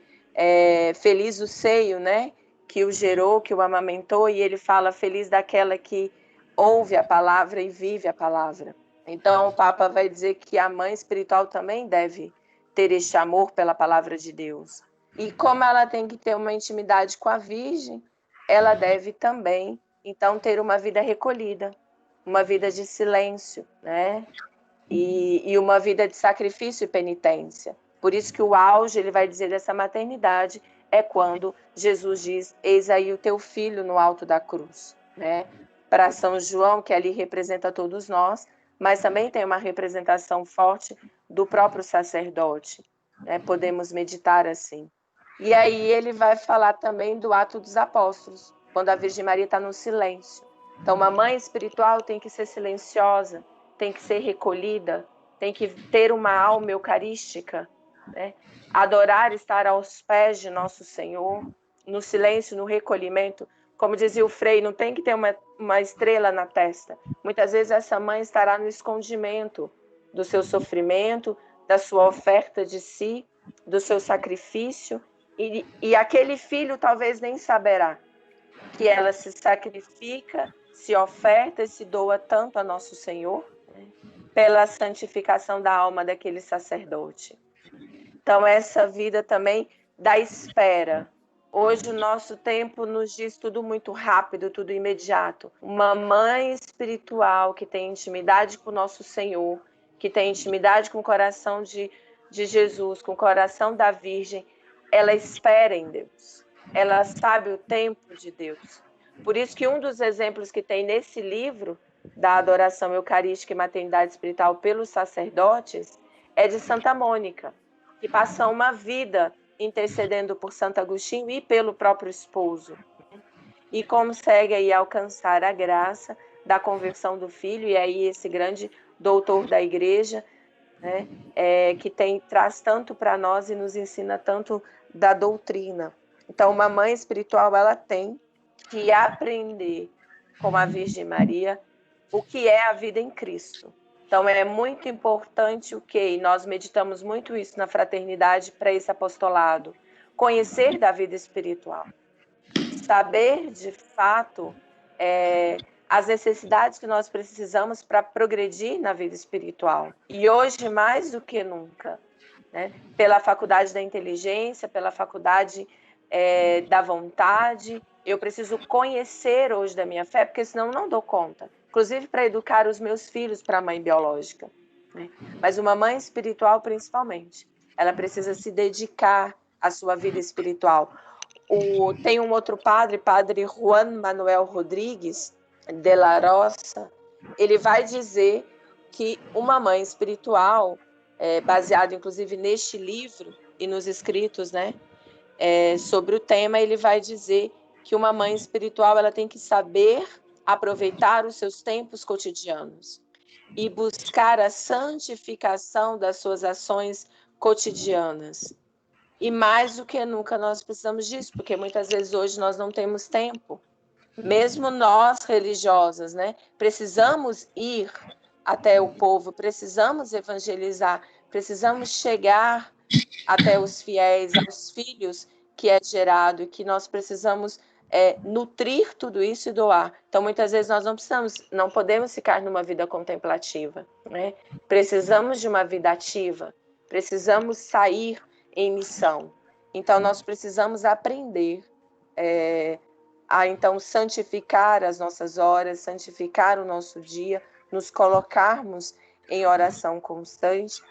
feliz o seio, né? Que o gerou, que o amamentou, e ele fala feliz daquela que ouve a palavra e vive a palavra. Então, o Papa vai dizer que a mãe espiritual também deve ter este amor pela palavra de Deus. E como ela tem que ter uma intimidade com a Virgem, ela deve também, então, ter uma vida recolhida, uma vida de silêncio, né? E uma vida de sacrifício e penitência. Por isso que o auge, ele vai dizer, dessa maternidade é quando Jesus diz, eis aí o teu filho no alto da cruz, né? Para São João, que ali representa todos nós, mas também tem uma representação forte do próprio sacerdote, né? Podemos meditar assim. E aí ele vai falar também do ato dos apóstolos, quando a Virgem Maria está no silêncio. Então, uma mãe espiritual tem que ser silenciosa, tem que ser recolhida, tem que ter uma alma eucarística, né? Adorar, estar aos pés de nosso Senhor, no silêncio, no recolhimento. Como dizia o Frei, não tem que ter uma estrela na testa. Muitas vezes essa mãe estará no escondimento do seu sofrimento, da sua oferta de si, do seu sacrifício, e aquele filho talvez nem saberá que ela se sacrifica, se oferta e se doa tanto a nosso Senhor, né, pela santificação da alma daquele sacerdote. Então, essa vida também da espera. Hoje o nosso tempo nos diz tudo muito rápido, tudo imediato. Uma mãe espiritual que tem intimidade com o nosso Senhor, que tem intimidade com o coração de Jesus, com o coração da Virgem, ela espera em Deus. Ela sabe o tempo de Deus. Por isso que um dos exemplos que tem nesse livro, da adoração eucarística e maternidade espiritual pelos sacerdotes, é de Santa Mônica, que passa uma vida intercedendo por Santo Agostinho e pelo próprio esposo, e consegue aí alcançar a graça da conversão do filho, e aí esse grande doutor da igreja, né, que traz tanto para nós e nos ensina tanto da doutrina. Então, uma mãe espiritual, ela tem que aprender, como a Virgem Maria, o que é a vida em Cristo. Então, é muito importante e nós meditamos muito isso na fraternidade para esse apostolado, conhecer da vida espiritual, saber de fato as necessidades que nós precisamos para progredir na vida espiritual. E hoje, mais do que nunca, né? Pela faculdade da inteligência, pela faculdade da vontade, eu preciso conhecer hoje da minha fé, porque senão não dou conta. Inclusive para educar os meus filhos para a mãe biológica, né? Mas uma mãe espiritual, principalmente, ela precisa se dedicar à sua vida espiritual. Tem um outro padre Juan Manuel Rodrigues de la Rosa, ele vai dizer que uma mãe espiritual, baseado inclusive neste livro e nos escritos, né, sobre o tema, ele vai dizer que uma mãe espiritual, ela tem que saber aproveitar os seus tempos cotidianos e buscar a santificação das suas ações cotidianas. E mais do que nunca nós precisamos disso, porque muitas vezes hoje nós não temos tempo. Mesmo nós, religiosas, né, precisamos ir até o povo, precisamos evangelizar, precisamos chegar até os fiéis, aos filhos que é gerado, e que nós precisamos nutrir tudo isso e doar. Então, muitas vezes nós não podemos ficar numa vida contemplativa, né? Precisamos de uma vida ativa, precisamos sair em missão. Então, nós precisamos aprender a então santificar as nossas horas, santificar o nosso dia, nos colocarmos em oração constante.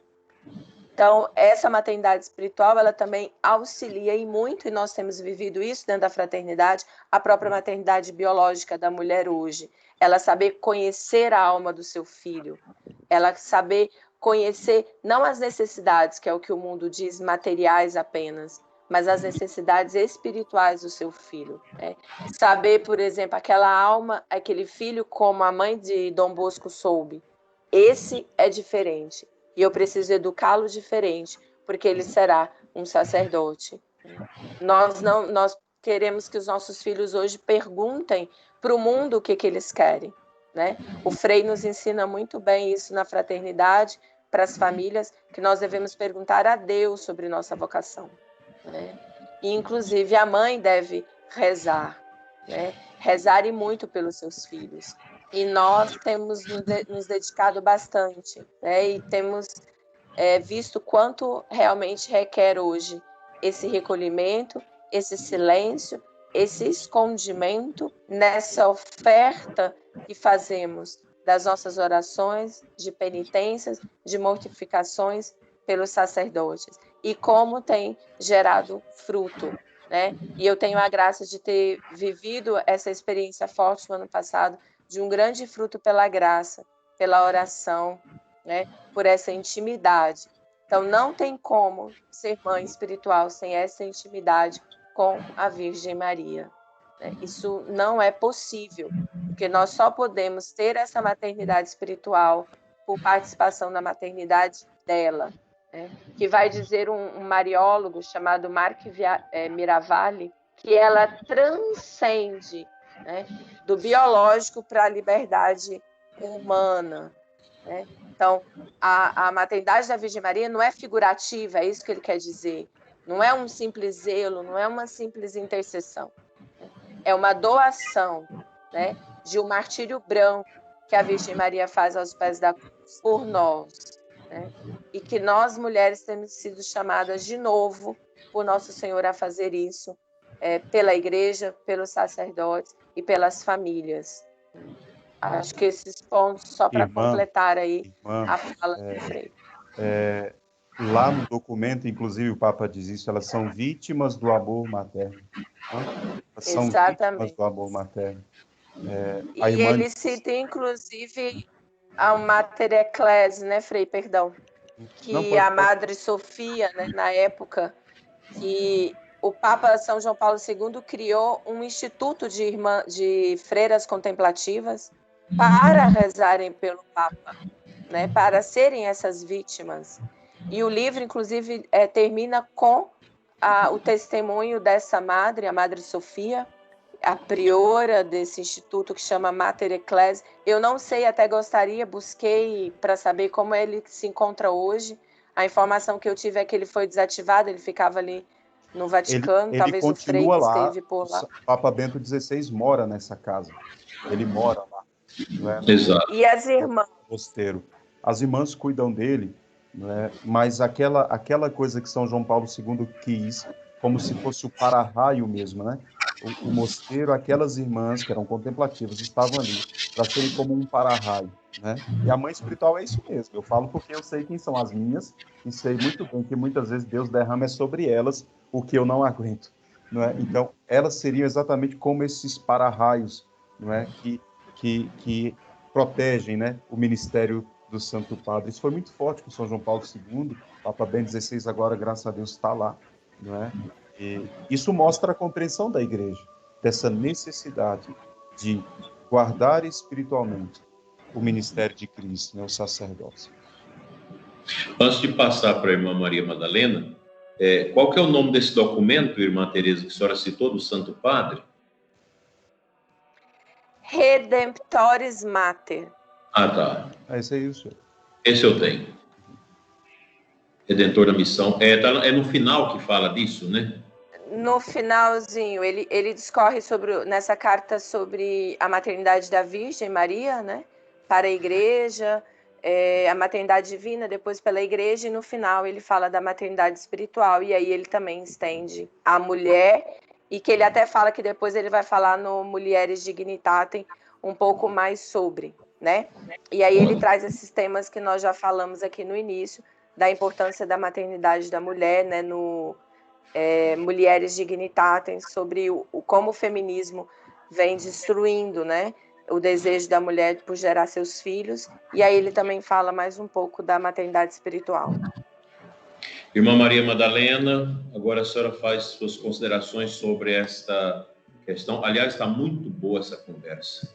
Então, essa maternidade espiritual, ela também auxilia e muito, e nós temos vivido isso dentro da fraternidade, a própria maternidade biológica da mulher hoje. Ela saber conhecer a alma do seu filho, ela saber conhecer não as necessidades, que é o que o mundo diz, materiais apenas, mas as necessidades espirituais do seu filho, né? Saber, por exemplo, aquela alma, aquele filho, como a mãe de Dom Bosco soube, esse é diferente. E eu preciso educá-lo diferente, porque ele será um sacerdote. Nós queremos que os nossos filhos hoje perguntem para o mundo o que eles querem, né? O Frei nos ensina muito bem isso na fraternidade, para as famílias, que nós devemos perguntar a Deus sobre nossa vocação, né? E, inclusive, a mãe deve rezar, né? Rezar e muito pelos seus filhos. E nós temos nos dedicado bastante, né? E temos visto quanto realmente requer hoje esse recolhimento, esse silêncio, esse escondimento nessa oferta que fazemos das nossas orações, de penitências, de mortificações pelos sacerdotes. E como tem gerado fruto, né? E eu tenho a graça de ter vivido essa experiência forte no ano passado, de um grande fruto pela graça, pela oração, né? Por essa intimidade. Então, não tem como ser mãe espiritual sem essa intimidade com a Virgem Maria, né? Isso não é possível, porque nós só podemos ter essa maternidade espiritual por participação na maternidade dela, né? Que vai dizer um mariólogo chamado Marc Miravalli, que ela transcende, né, do biológico para a liberdade humana, né? Então, a maternidade da Virgem Maria não é figurativa, é isso que ele quer dizer. Não é um simples zelo, não é uma simples intercessão. É uma doação, né, de um martírio branco que a Virgem Maria faz aos pés da cruz por nós, né? E que nós, mulheres, temos sido chamadas de novo por Nosso Senhor a fazer isso, pela igreja, pelos sacerdotes e pelas famílias. Acho que esses pontos, só para completar aí a fala do Frei. Lá no documento, inclusive, o Papa diz isso, elas são vítimas do amor materno. Né? Elas são vítimas do amor materno. E ele cita, inclusive, a Mater Ecclesiae, né, Frei, perdão, que a Madre Sofia, né, na época, que o Papa São João Paulo II criou um instituto de freiras contemplativas, para rezarem pelo Papa, né, para serem essas vítimas. E o livro, inclusive, termina com o testemunho dessa madre, a Madre Sofia, a priora desse instituto que chama Mater Ecclesiae. Eu não sei, até gostaria, busquei para saber como ele se encontra hoje. A informação que eu tive é que ele foi desativado, ele ficava ali no Vaticano, talvez o Frei que esteve por lá. O Papa Bento XVI mora nessa casa, ele mora lá. Não é? Exato. E as irmãs? Mosteiro. As irmãs cuidam dele, não é? Mas aquela coisa que São João Paulo II quis, como se fosse o para-raio mesmo, né? O mosteiro, aquelas irmãs que eram contemplativas estavam ali para serem como um para-raio, né? E a mãe espiritual é isso mesmo. Eu falo porque eu sei quem são as minhas e sei muito bem que muitas vezes Deus derrama sobre elas o que eu não aguento, não é? Então, elas seriam exatamente como esses para-raios, não é? Que protegem, né, o ministério do Santo Padre. Isso foi muito forte com São João Paulo II, Papa Bento XVI agora, graças a Deus, está lá, não é? E isso mostra a compreensão da Igreja, dessa necessidade de guardar espiritualmente o ministério de Cristo, né, o sacerdócio. Antes de passar para a irmã Maria Madalena, qual que é o nome desse documento, irmã Teresa, que a senhora citou, do Santo Padre? Redemptoris Mater. Ah, tá. Esse aí, o senhor. Esse eu tenho. Redentor da Missão. É no final que fala disso, né? No finalzinho, ele discorre nessa carta sobre a maternidade da Virgem Maria, né? Para a Igreja, a maternidade divina, depois pela Igreja, e no final ele fala da maternidade espiritual, e aí ele também estende a mulher, e que ele até fala que depois ele vai falar no Mulieris Dignitatem um pouco mais sobre, né? E aí ele traz esses temas que nós já falamos aqui no início, da importância da maternidade da mulher, né? No Mulieris Dignitatem, sobre como o feminismo vem destruindo, né, o desejo da mulher por gerar seus filhos, e aí ele também fala mais um pouco da maternidade espiritual. Irmã Maria Madalena, agora a senhora faz suas considerações sobre esta questão. Aliás, está muito boa essa conversa,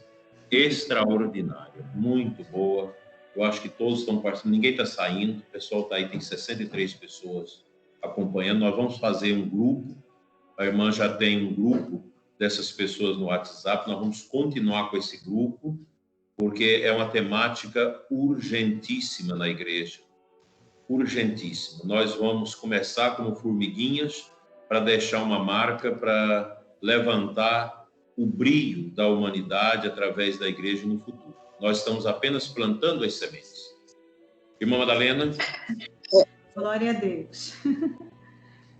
extraordinária, muito boa. Eu acho que todos estão participando, ninguém está saindo, o pessoal está aí, tem 63 pessoas acompanhando. Nós vamos fazer um grupo, a irmã já tem um grupo dessas pessoas no WhatsApp, nós vamos continuar com esse grupo, porque é uma temática urgentíssima na igreja, urgentíssima. Nós vamos começar como formiguinhas para deixar uma marca, para levantar o brilho da humanidade através da igreja no futuro. Nós estamos apenas plantando as sementes. Irmã Madalena? Glória a Deus.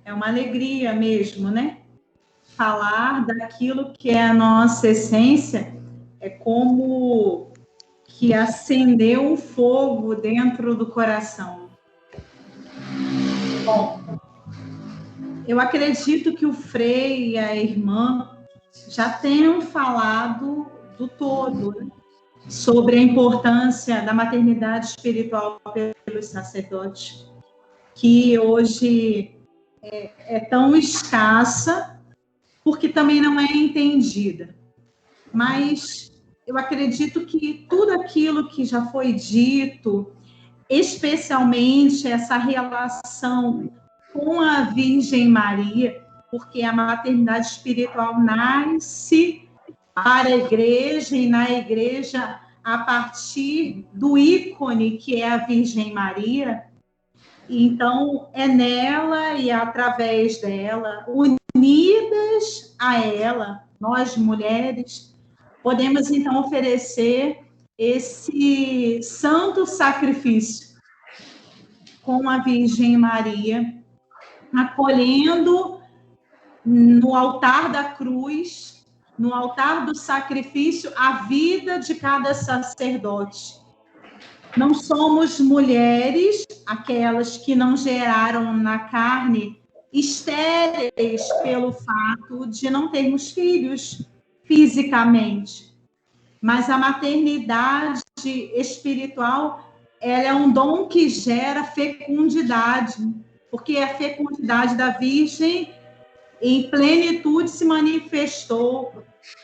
É uma alegria mesmo, né? Falar daquilo que é a nossa essência é como que acendeu um fogo dentro do coração. Bom, eu acredito que o Frei e a irmã já tenham falado do todo, né? Sobre a importância da maternidade espiritual pelos sacerdotes, que hoje é tão escassa, porque também não é entendida. Mas eu acredito que tudo aquilo que já foi dito, especialmente essa relação com a Virgem Maria, porque a maternidade espiritual nasce para a igreja e na igreja a partir do ícone que é a Virgem Maria. Então, é nela e através dela, unidas a ela, nós mulheres, podemos então oferecer esse santo sacrifício com a Virgem Maria, acolhendo no altar da cruz, no altar do sacrifício, a vida de cada sacerdote. Não somos mulheres, aquelas que não geraram na carne, estéreis pelo fato de não termos filhos fisicamente. Mas a maternidade espiritual, ela é um dom que gera fecundidade, porque a fecundidade da Virgem em plenitude se manifestou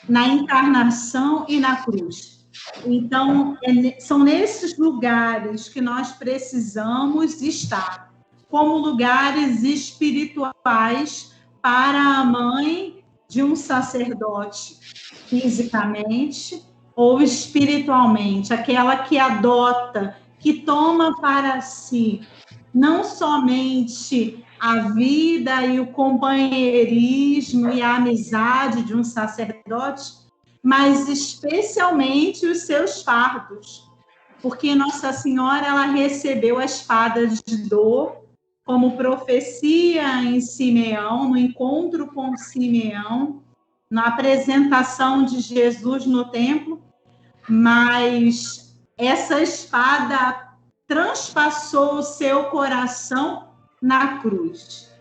na encarnação e na cruz. Então, são nesses lugares que nós precisamos estar, como lugares espirituais para a mãe de um sacerdote, fisicamente ou espiritualmente, aquela que adota, que toma para si não somente a vida e o companheirismo e a amizade de um sacerdote, mas especialmente os seus fardos, porque Nossa Senhora ela recebeu a espada de dor como profecia em Simeão, no encontro com Simeão, na apresentação de Jesus no templo, mas essa espada transpassou o seu coração na cruz,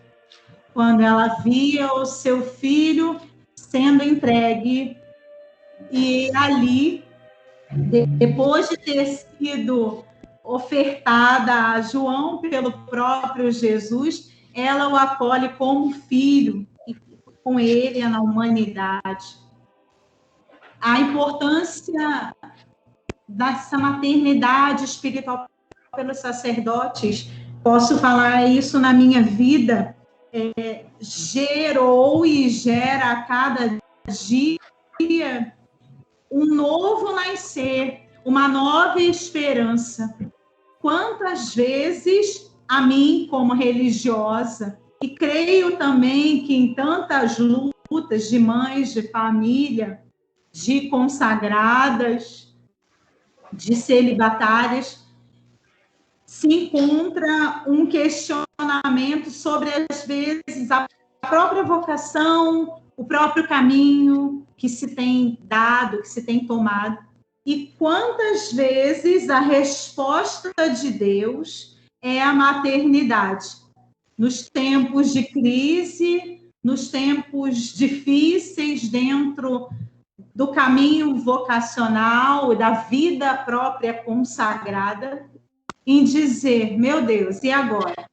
quando ela via o seu filho sendo entregue. E ali, depois de ter sido ofertada a João pelo próprio Jesus, ela o acolhe como filho e com ele na humanidade. A importância dessa maternidade espiritual pelos sacerdotes, posso falar isso na minha vida, gerou e gera a cada dia um novo nascer, uma nova esperança. Quantas vezes a mim, como religiosa, e creio também que em tantas lutas de mães, de família, de consagradas, de celibatárias, se encontra um questionamento sobre, às vezes, a própria vocação, o próprio caminho que se tem dado, que se tem tomado. E quantas vezes a resposta de Deus é a maternidade. Nos tempos de crise, nos tempos difíceis, dentro do caminho vocacional, da vida própria consagrada, em dizer, meu Deus, e agora?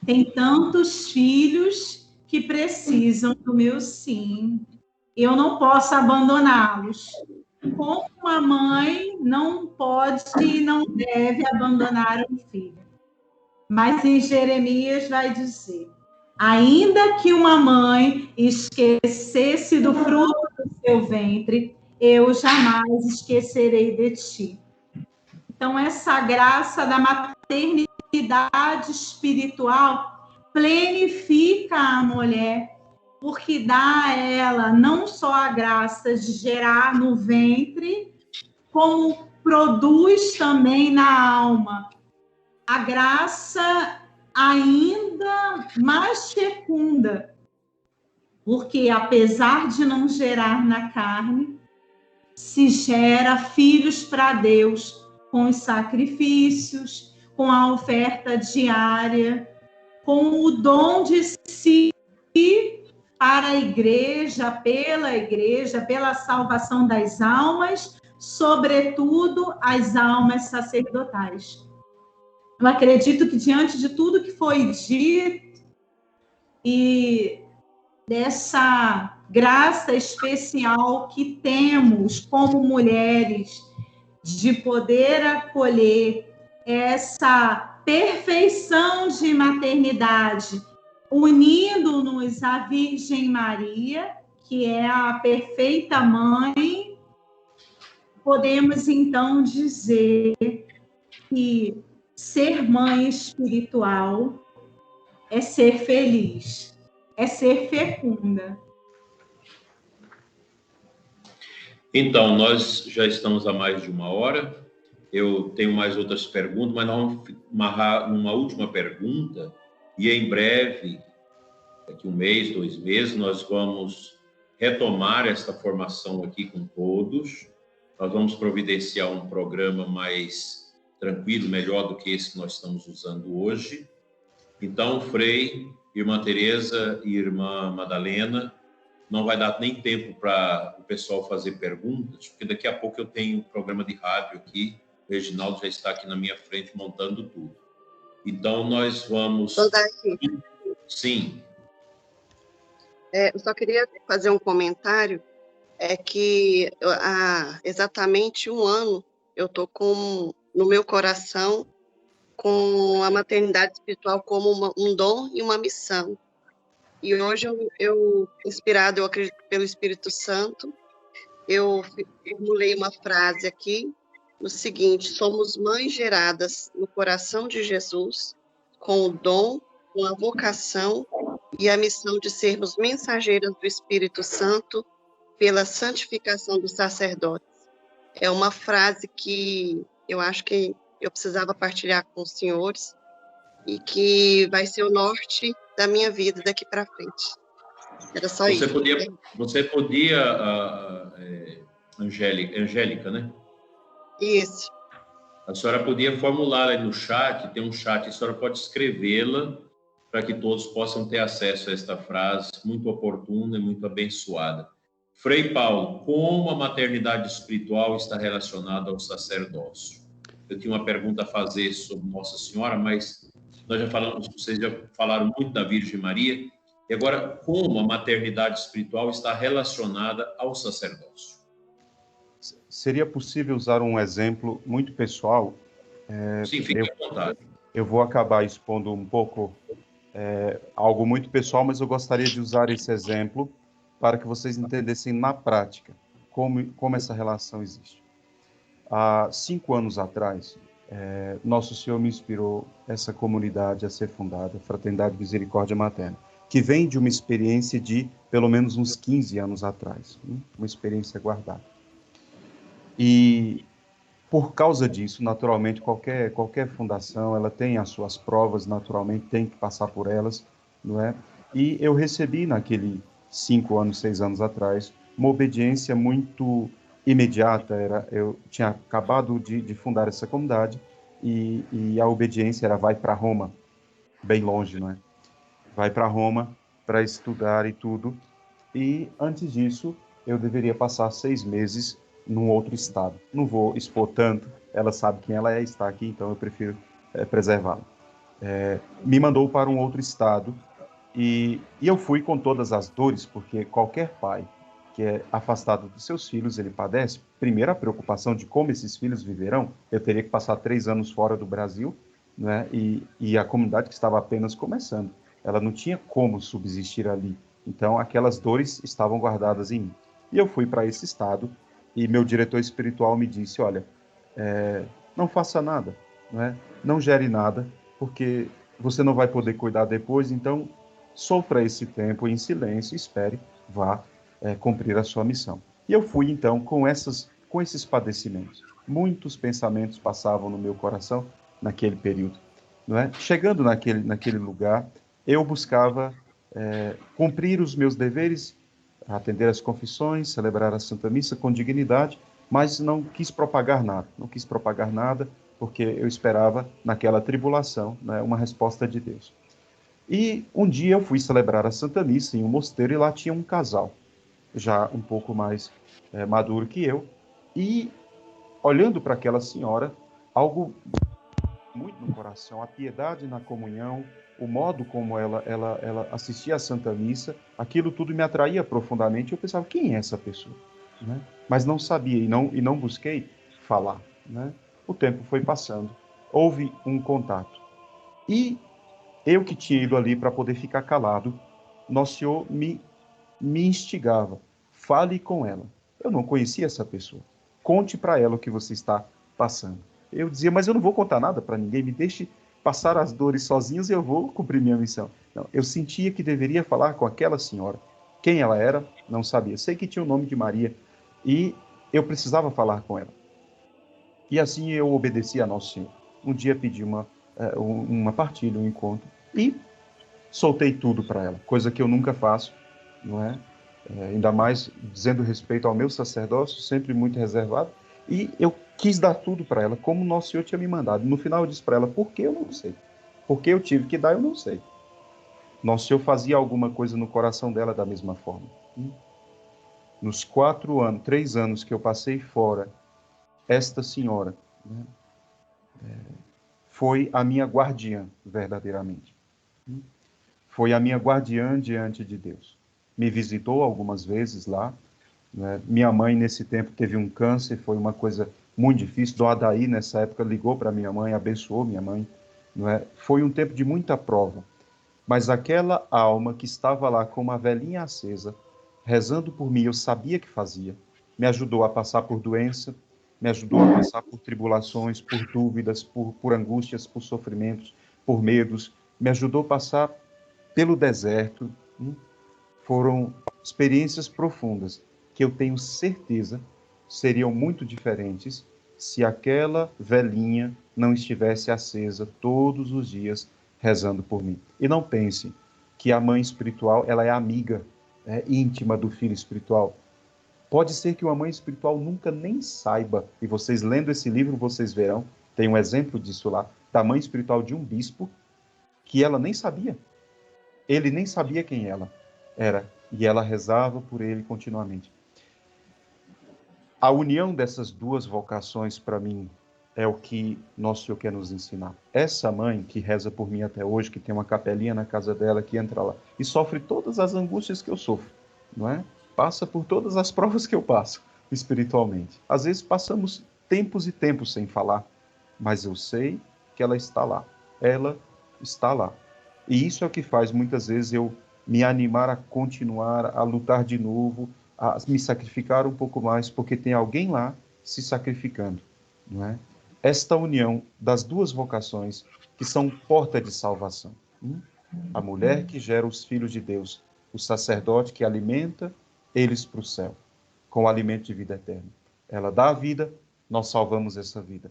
Tem tantos filhos que precisam do meu sim. Eu não posso abandoná-los. Como uma mãe não pode e não deve abandonar um filho. Mas em Jeremias vai dizer, ainda que uma mãe esquecesse do fruto do seu ventre, eu jamais esquecerei de ti. Então, essa graça da maternidade espiritual plenifica a mulher, porque dá a ela não só a graça de gerar no ventre, como produz também na alma a graça ainda mais fecunda, porque apesar de não gerar na carne, se gera filhos para Deus, com os sacrifícios, com a oferta diária, com o dom de si para a igreja, pela salvação das almas, sobretudo as almas sacerdotais. Eu acredito que diante de tudo que foi dito e dessa graça especial que temos como mulheres de poder acolher essa perfeição de maternidade, unindo-nos à Virgem Maria, que é a perfeita mãe, podemos então dizer que ser mãe espiritual é ser feliz, é ser fecunda. Então, nós já estamos há mais de uma hora. Eu tenho mais outras perguntas, mas nós vamos amarrar numa última pergunta. E em breve, daqui 1 mês, 2 meses, nós vamos retomar esta formação aqui com todos. Nós vamos providenciar um programa mais tranquilo, melhor do que esse que nós estamos usando hoje. Então, Frei, Irmã Teresa e Irmã Madalena, não vai dar nem tempo para o pessoal fazer perguntas, porque daqui a pouco eu tenho um programa de rádio aqui, o Reginaldo já está aqui na minha frente montando tudo. Então, nós vamos... Sim. Eu só queria fazer um comentário é que há exatamente um ano eu estou no meu coração com a maternidade espiritual como um dom e uma missão. E hoje inspirado, eu acredito, pelo Espírito Santo, eu formulei uma frase aqui, no seguinte: somos mães geradas no coração de Jesus, com o dom, com a vocação e a missão de sermos mensageiras do Espírito Santo pela santificação dos sacerdotes. É uma frase que eu acho que eu precisava partilhar com os senhores e que vai ser o norte da minha vida daqui para frente. Era só isso. Você podia, Angélica, né? Isso. A senhora podia formular aí no chat, tem um chat, a senhora pode escrevê-la para que todos possam ter acesso a esta frase muito oportuna e muito abençoada. Frei Paulo, como a maternidade espiritual está relacionada ao sacerdócio? Eu tinha uma pergunta a fazer sobre Nossa Senhora, mas nós já falamos, vocês já falaram muito da Virgem Maria. E agora, como a maternidade espiritual está relacionada ao sacerdócio? Seria possível usar um exemplo muito pessoal? Sim, fique à vontade. Eu vou acabar expondo um pouco algo muito pessoal, mas eu gostaria de usar esse exemplo para que vocês entendessem na prática como essa relação existe. Há 5 anos atrás, Nosso Senhor me inspirou essa comunidade a ser fundada, Fraternidade Misericórdia Materna, que vem de uma experiência de pelo menos uns 15 anos atrás, uma experiência guardada. E por causa disso, naturalmente, qualquer fundação, ela tem as suas provas, naturalmente, tem que passar por elas, não é? E eu recebi naquele 5 anos, 6 anos atrás, uma obediência muito imediata. Eu tinha acabado de fundar essa comunidade e a obediência era vai para Roma, bem longe, não é? Vai para Roma para estudar e tudo. E antes disso, eu deveria passar 6 meses num outro estado. Não vou expor tanto, ela sabe quem ela está aqui, então eu prefiro preservá-la. Me mandou para um outro estado e eu fui com todas as dores, porque qualquer pai que é afastado dos seus filhos, ele padece. Primeiro, a preocupação de como esses filhos viverão. Eu teria que passar 3 anos fora do Brasil, né? E a comunidade que estava apenas começando, ela não tinha como subsistir ali. Então, aquelas dores estavam guardadas em mim. E eu fui para esse estado e meu diretor espiritual me disse, olha, não faça nada, né? Não gere nada, porque você não vai poder cuidar depois, então sofra esse tempo em silêncio, espere, vá cumprir a sua missão. E eu fui, então, com esses padecimentos. Muitos pensamentos passavam no meu coração naquele período. Não é? Chegando naquele lugar, eu buscava cumprir os meus deveres, atender às confissões, celebrar a Santa Missa com dignidade, mas não quis propagar nada, porque eu esperava, naquela tribulação, né, uma resposta de Deus. E um dia eu fui celebrar a Santa Missa em um mosteiro e lá tinha um casal, já um pouco mais maduro que eu, e olhando para aquela senhora, algo muito no coração, a piedade na comunhão, o modo como ela assistia à Santa Missa, aquilo tudo me atraía profundamente. Eu pensava, quem é essa pessoa? Né? Mas não sabia e não busquei falar. Né? O tempo foi passando, houve um contato. E eu que tinha ido ali para poder ficar calado, Nosso Senhor me instigava. Fale com ela. Eu não conhecia essa pessoa. Conte para ela o que você está passando. Eu dizia, mas eu não vou contar nada para ninguém, me deixe passar as dores sozinhos e eu vou cumprir minha missão. Não, eu sentia que deveria falar com aquela senhora. Quem ela era, não sabia. Sei que tinha o nome de Maria e eu precisava falar com ela. E assim eu obedeci a Nosso Senhor. Um dia pedi uma partilha, um encontro e soltei tudo para ela, coisa que eu nunca faço, não é? Ainda mais dizendo respeito ao meu sacerdócio, sempre muito reservado. E eu quis dar tudo para ela, como Nosso Senhor tinha me mandado. No final eu disse para ela, por que eu não sei? Por que eu tive que dar, eu não sei. Nosso Senhor fazia alguma coisa no coração dela da mesma forma. Nos 3 anos que eu passei fora, esta senhora, né, foi a minha guardiã, verdadeiramente. Foi a minha guardiã diante de Deus. Me visitou algumas vezes lá, né? Minha mãe, nesse tempo, teve um câncer, foi uma coisa muito difícil. Dom Adaí, nessa época, ligou para minha mãe, abençoou minha mãe. Não é? Foi um tempo de muita prova. Mas aquela alma que estava lá com uma velhinha acesa, rezando por mim, eu sabia que fazia, me ajudou a passar por doença, me ajudou a passar por tribulações, por dúvidas, por angústias, por sofrimentos, por medos, me ajudou a passar pelo deserto. Foram experiências profundas que eu tenho certeza seriam muito diferentes se aquela velhinha não estivesse acesa todos os dias rezando por mim. E não pense que a mãe espiritual ela é amiga, íntima do filho espiritual. Pode ser que uma mãe espiritual nunca nem saiba, e vocês lendo esse livro vocês verão, tem um exemplo disso lá, da mãe espiritual de um bispo, que ela nem sabia. Ele nem sabia quem ela era, e ela rezava por ele continuamente. A união dessas duas vocações, para mim, é o que Nosso Senhor quer nos ensinar. Essa mãe que reza por mim até hoje, que tem uma capelinha na casa dela, que entra lá e sofre todas as angústias que eu sofro, não é? Passa por todas as provas que eu passo espiritualmente. Às vezes passamos tempos e tempos sem falar, mas eu sei que ela está lá. Ela está lá. E isso é o que faz muitas vezes eu me animar a continuar, a lutar de novo, a me sacrificar um pouco mais, porque tem alguém lá se sacrificando, não é? Esta união das duas vocações que são porta de salvação. A mulher que gera os filhos de Deus, o sacerdote que alimenta eles para o céu, com o alimento de vida eterna. Ela dá a vida, nós salvamos essa vida.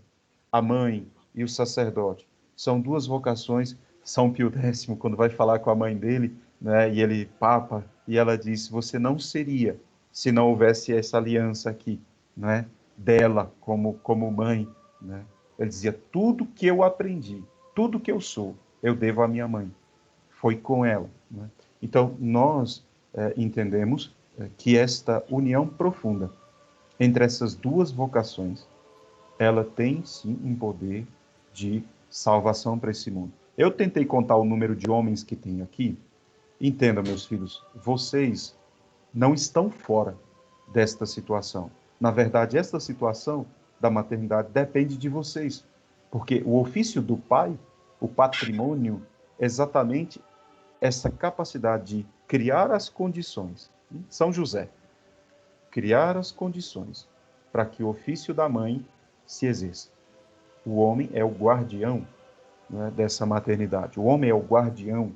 A mãe e o sacerdote são duas vocações. São Pio X, quando vai falar com a mãe dele, né, e ele, Papa, e ela diz, você não seria se não houvesse essa aliança aqui, né, dela como mãe, né? Ele dizia, tudo que eu aprendi, tudo que eu sou, eu devo à minha mãe. Foi com ela, né? Então, nós entendemos que esta união profunda entre essas duas vocações, ela tem, sim, um poder de salvação para esse mundo. Eu tentei contar o número de homens que tem aqui. Entenda, meus filhos, vocês não estão fora desta situação. Na verdade, esta situação da maternidade depende de vocês, porque o ofício do pai, o patrimônio, é exatamente essa capacidade de criar as condições. São José, criar as condições para que o ofício da mãe se exerça. O homem é o guardião, né, dessa maternidade. O homem é o guardião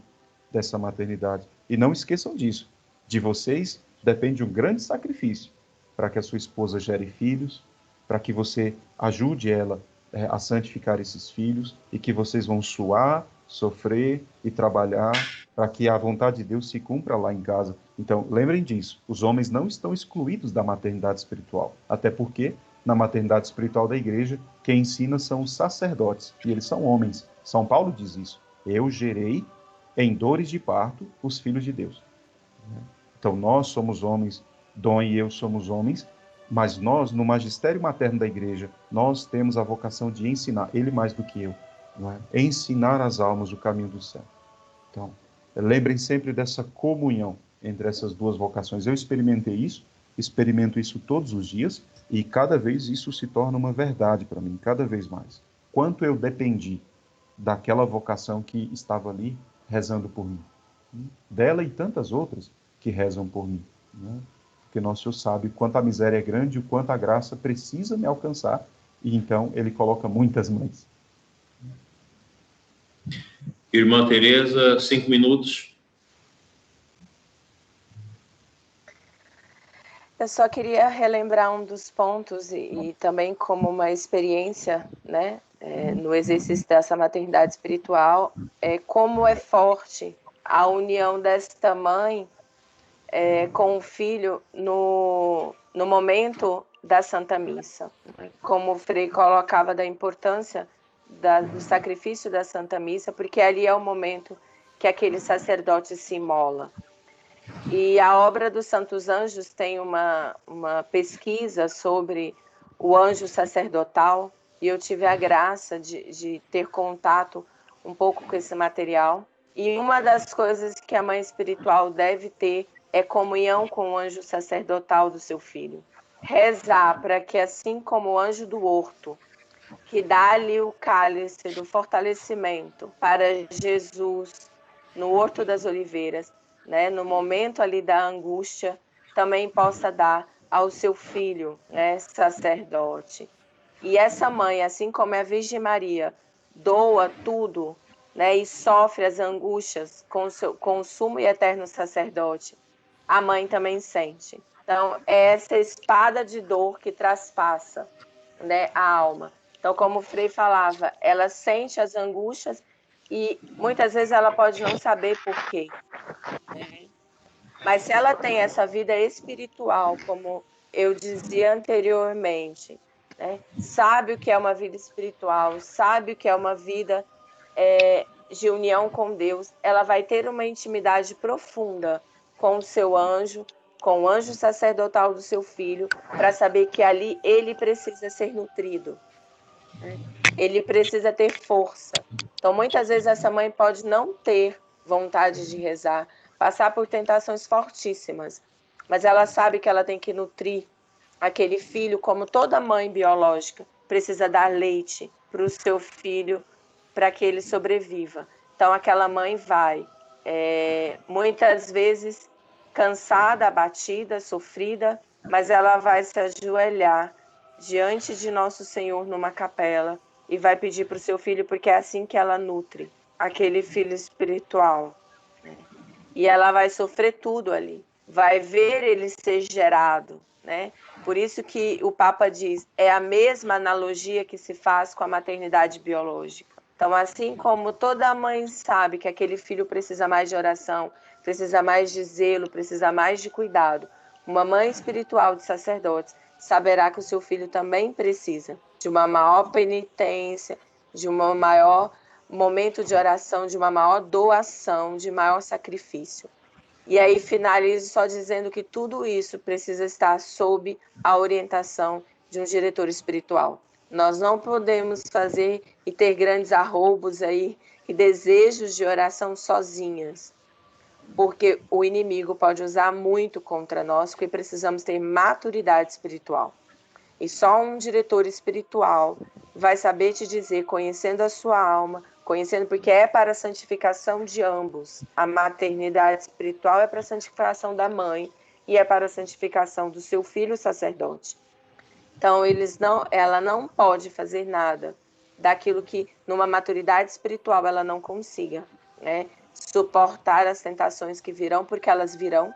dessa maternidade. E não esqueçam disso. De vocês depende um grande sacrifício para que a sua esposa gere filhos, para que você ajude ela a santificar esses filhos e que vocês vão suar, sofrer e trabalhar para que a vontade de Deus se cumpra lá em casa. Então, lembrem disso. Os homens não estão excluídos da maternidade espiritual. Até porque, na maternidade espiritual da igreja, quem ensina são os sacerdotes. E eles são homens. São Paulo diz isso. Eu gerei em dores de parto os filhos de Deus. Então, nós somos homens, Dom e eu somos homens, mas nós, no magistério materno da igreja, nós temos a vocação de ensinar, ele mais do que eu, não é? Ensinar as almas o caminho do céu. Então, lembrem sempre dessa comunhão entre essas duas vocações. Eu experimentei isso, experimento isso todos os dias, e cada vez isso se torna uma verdade para mim, cada vez mais. Quanto eu dependi daquela vocação que estava ali rezando por mim, dela e tantas outras que rezam por mim, né? Porque Nosso Senhor sabe o quanto a miséria é grande, o quanto a graça precisa me alcançar, e então Ele coloca muitas mães. Irmã Tereza, 5 minutos. Eu só queria relembrar um dos pontos e também como uma experiência, né, no exercício dessa maternidade espiritual, como é forte a união desta mãe com o filho no momento da Santa Missa. Como o Frei colocava da importância do sacrifício da Santa Missa, porque ali é o momento que aquele sacerdote se imola. E a obra dos Santos Anjos tem uma pesquisa sobre o anjo sacerdotal, e eu tive a graça de ter contato um pouco com esse material. E uma das coisas que a mãe espiritual deve ter é comunhão com o anjo sacerdotal do seu filho. Rezar para que, assim como o anjo do horto, que dá-lhe o cálice do fortalecimento para Jesus no Horto das Oliveiras, né, no momento ali da angústia, também possa dar ao seu filho, né, sacerdote. E essa mãe, assim como a Virgem Maria, doa tudo, né, e sofre as angústias com o sumo e eterno sacerdote, a mãe também sente. Então, é essa espada de dor que traspassa, né, a alma. Então, como o Frei falava, ela sente as angústias e muitas vezes ela pode não saber por quê, né? Mas se ela tem essa vida espiritual, como eu dizia anteriormente, né? Sabe o que é uma vida espiritual, sabe o que é uma vida de união com Deus, ela vai ter uma intimidade profunda com o seu anjo, com o anjo sacerdotal do seu filho, para saber que ali ele precisa ser nutrido, né? Ele precisa ter força. Então, muitas vezes, essa mãe pode não ter vontade de rezar, passar por tentações fortíssimas, mas ela sabe que ela tem que nutrir aquele filho, como toda mãe biológica precisa dar leite para o seu filho para que ele sobreviva. Então, aquela mãe vai, muitas vezes, cansada, abatida, sofrida, mas ela vai se ajoelhar diante de Nosso Senhor numa capela e vai pedir para o seu filho, porque é assim que ela nutre aquele filho espiritual, né? E ela vai sofrer tudo ali, vai ver ele ser gerado, né? Por isso que o Papa diz, é a mesma analogia que se faz com a maternidade biológica. Então, assim como toda mãe sabe que aquele filho precisa mais de oração, precisa mais de zelo, precisa mais de cuidado, uma mãe espiritual de sacerdotes saberá que o seu filho também precisa de uma maior penitência, de um maior momento de oração, de uma maior doação, de maior sacrifício. E aí finalizo só dizendo que tudo isso precisa estar sob a orientação de um diretor espiritual. Nós não podemos fazer e ter grandes arroubos aí e desejos de oração sozinhas, porque o inimigo pode usar muito contra nós, porque precisamos ter maturidade espiritual. E só um diretor espiritual vai saber te dizer, conhecendo a sua alma, conhecendo, porque é para a santificação de ambos. A maternidade espiritual é para a santificação da mãe e é para a santificação do seu filho sacerdote. Então, ela não pode fazer nada daquilo que, numa maturidade espiritual, ela não consiga, né? Suportar as tentações que virão, porque elas virão,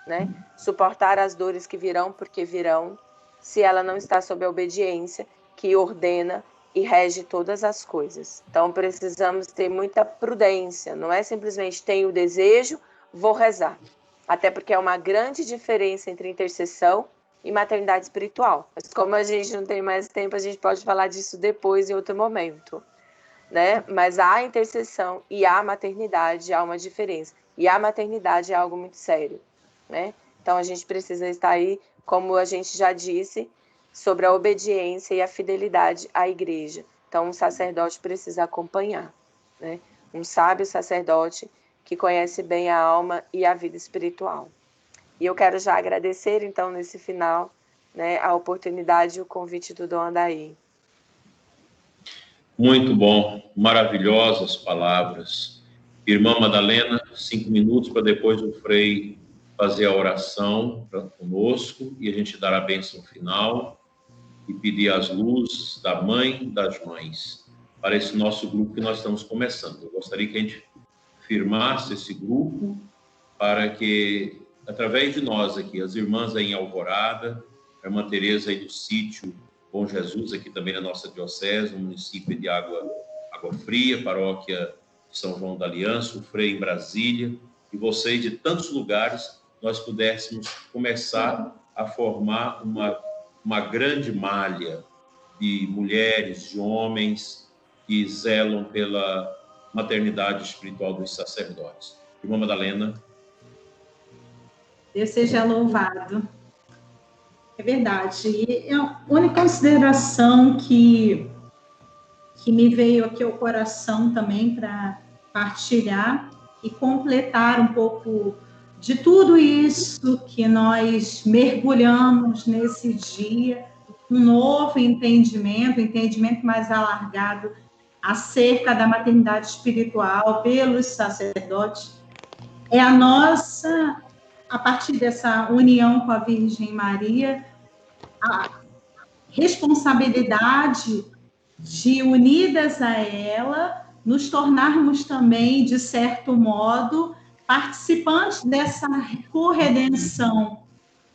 né? Suportar as dores que virão, porque virão, se ela não está sob a obediência que ordena e rege todas as coisas. Então, precisamos ter muita prudência, não é simplesmente tenho o desejo, vou rezar. Até porque é uma grande diferença entre intercessão e maternidade espiritual. Mas como a gente não tem mais tempo, a gente pode falar disso depois, em outro momento, né? Mas há intercessão e há maternidade, há uma diferença. E a maternidade é algo muito sério, né? Então, a gente precisa estar aí, como a gente já disse, sobre a obediência e a fidelidade à igreja. Então, um sacerdote precisa acompanhar, né? Um sábio sacerdote que conhece bem a alma e a vida espiritual. E eu quero já agradecer, então, nesse final, né, a oportunidade e o convite do Dom Adair. Muito bom, maravilhosas palavras. Irmã Madalena, 5 minutos para depois o Frei fazer a oração conosco e a gente dar a bênção final e pedir as luzes da Mãe das Mães para esse nosso grupo que nós estamos começando. Eu gostaria que a gente firmasse esse grupo para que, através de nós aqui, as irmãs aí em Alvorada, a irmã Tereza aí do sítio Bom Jesus, aqui também na nossa diocese, no município de Água Fria, paróquia de São João da Aliança, o Frei em Brasília, e vocês de tantos lugares, nós pudéssemos começar a formar uma grande malha de mulheres, de homens que zelam pela maternidade espiritual dos sacerdotes. Irmã Madalena. Deus seja louvado. É verdade. E a única consideração que me veio aqui ao coração também para partilhar e completar um pouco de tudo isso que nós mergulhamos nesse dia, um novo entendimento mais alargado acerca da maternidade espiritual pelos sacerdotes, é a nossa, a partir dessa união com a Virgem Maria, a responsabilidade de, unidas a ela, nos tornarmos também, de certo modo, participantes dessa corredenção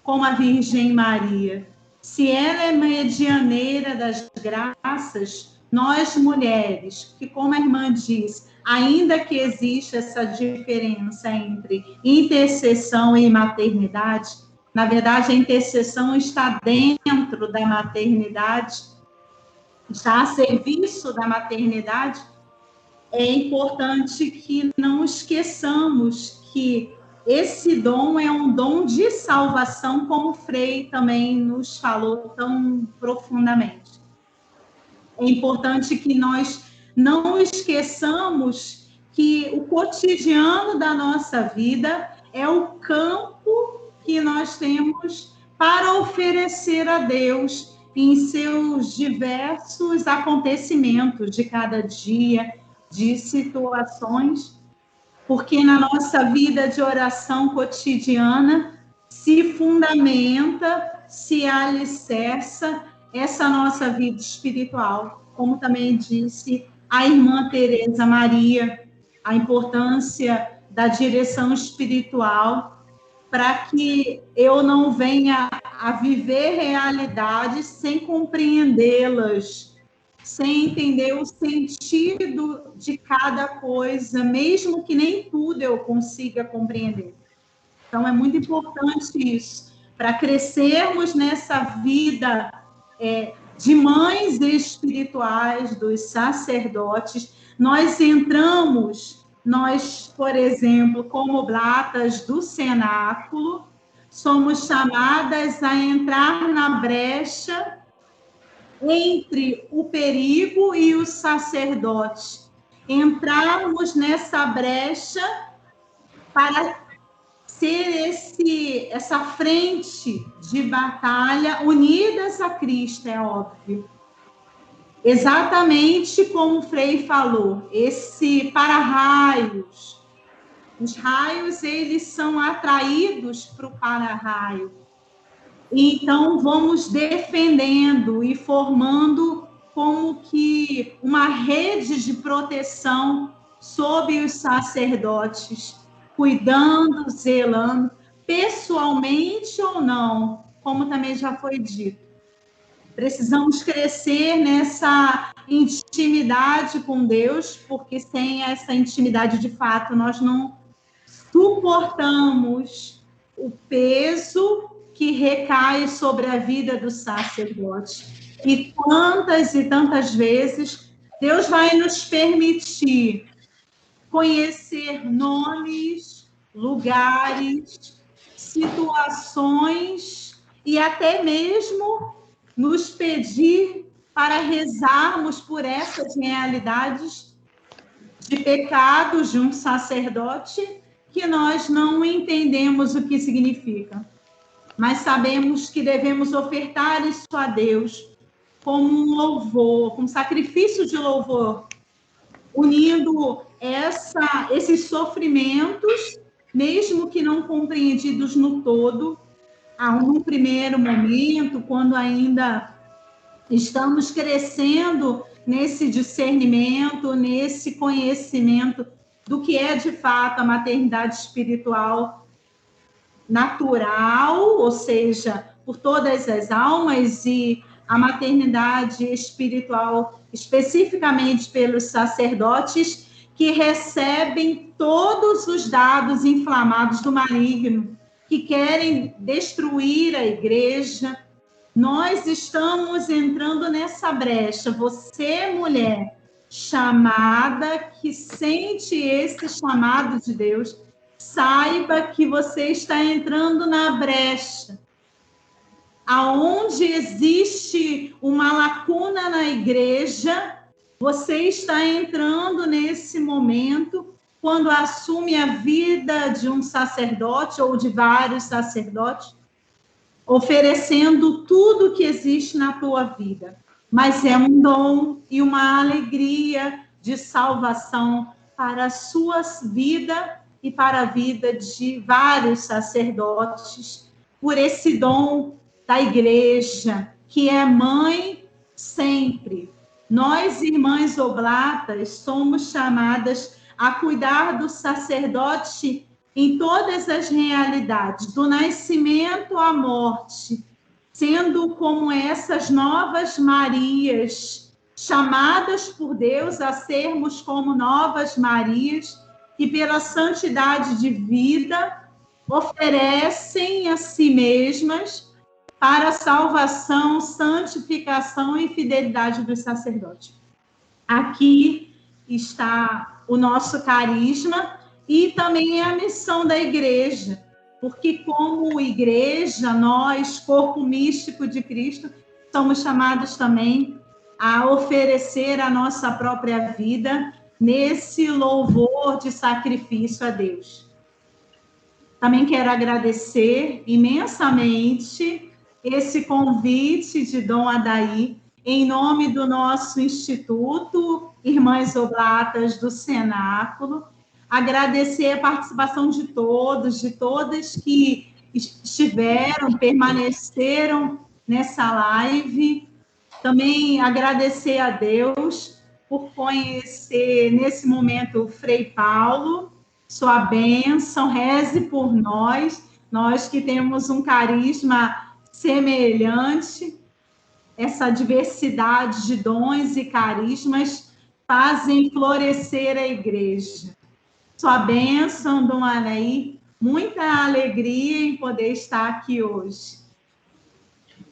com a Virgem Maria. Se ela é medianeira das graças, nós mulheres, que como a irmã diz, ainda que exista essa diferença entre intercessão e maternidade, na verdade a intercessão está dentro da maternidade, está a serviço da maternidade. É importante que não esqueçamos que esse dom é um dom de salvação, como o Frei também nos falou tão profundamente. É importante que nós não esqueçamos que o cotidiano da nossa vida é o campo que nós temos para oferecer a Deus em seus diversos acontecimentos de cada dia, de situações, porque na nossa vida de oração cotidiana se fundamenta, se alicerça essa nossa vida espiritual, como também disse a irmã Teresa Maria, a importância da direção espiritual, para que eu não venha a viver realidades sem compreendê-las, sem entender o sentido de cada coisa, mesmo que nem tudo eu consiga compreender. Então, é muito importante isso, para crescermos nessa vida de mães espirituais, dos sacerdotes. Nós, por exemplo, como oblatas do cenáculo, somos chamadas a entrar na brecha entre o perigo e o sacerdote. Entrarmos nessa brecha para ser essa frente de batalha unidas a Cristo, é óbvio. Exatamente como o Frei falou, esse para-raios. Os raios, eles são atraídos para o para-raio. Então, vamos defendendo e formando como que uma rede de proteção sobre os sacerdotes, cuidando, zelando, pessoalmente ou não, como também já foi dito. Precisamos crescer nessa intimidade com Deus, porque sem essa intimidade, de fato, nós não suportamos o peso que recai sobre a vida do sacerdote. E tantas vezes, Deus vai nos permitir conhecer nomes, lugares, situações e até mesmo nos pedir para rezarmos por essas realidades de pecados de um sacerdote que nós não entendemos o que significa. Mas sabemos que devemos ofertar isso a Deus como um louvor, como sacrifício de louvor, unindo esses sofrimentos, mesmo que não compreendidos no todo, num primeiro momento, quando ainda estamos crescendo nesse discernimento, nesse conhecimento do que é, de fato, a maternidade espiritual natural, ou seja, por todas as almas, e a maternidade espiritual especificamente pelos sacerdotes, que recebem todos os dados inflamados do maligno, que querem destruir a igreja. Nós estamos entrando nessa brecha. Você, mulher, chamada, que sente esse chamado de Deus, saiba que você está entrando na brecha. Aonde existe uma lacuna na igreja, você está entrando nesse momento quando assume a vida de um sacerdote ou de vários sacerdotes, oferecendo tudo que existe na tua vida. Mas é um dom e uma alegria de salvação para a sua vida e para a vida de vários sacerdotes, por esse dom da igreja, que é mãe sempre. Nós, irmãs oblatas, somos chamadas a cuidar do sacerdote em todas as realidades, do nascimento à morte, sendo como essas novas Marias, chamadas por Deus a sermos como novas Marias, que pela santidade de vida oferecem a si mesmas para a salvação, santificação e fidelidade dos sacerdotes. Aqui está o nosso carisma e também a missão da igreja, porque como igreja, nós, corpo místico de Cristo, somos chamados também a oferecer a nossa própria vida nesse louvor de sacrifício a Deus. Também quero agradecer imensamente esse convite de Dom Adair, em nome do nosso Instituto Irmãs Oblatas do Cenáculo, agradecer a participação de todos, de todas que estiveram, permaneceram nessa live. Também agradecer a Deus por conhecer, nesse momento, o Frei Paulo, sua bênção, reze por nós, nós que temos um carisma semelhante, essa diversidade de dons e carismas fazem florescer a igreja. Sua bênção, Dom Adair, muita alegria em poder estar aqui hoje.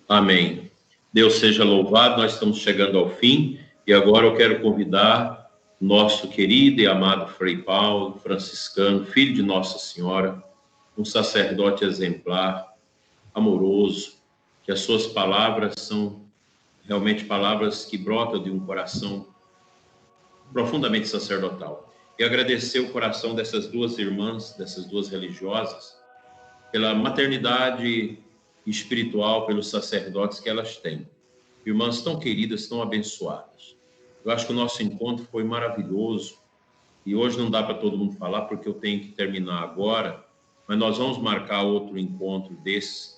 Amém. Deus seja louvado, nós estamos chegando ao fim e agora eu quero convidar nosso querido e amado Frei Paulo, franciscano, filho de Nossa Senhora, um sacerdote exemplar, amoroso, que as suas palavras são realmente palavras que brotam de um coração profundamente sacerdotal. E agradecer o coração dessas duas irmãs, dessas duas religiosas, pela maternidade espiritual, pelos sacerdotes que elas têm. Irmãs tão queridas, tão abençoadas. Eu acho que o nosso encontro foi maravilhoso. E hoje não dá para todo mundo falar, porque eu tenho que terminar agora, mas nós vamos marcar outro encontro desse,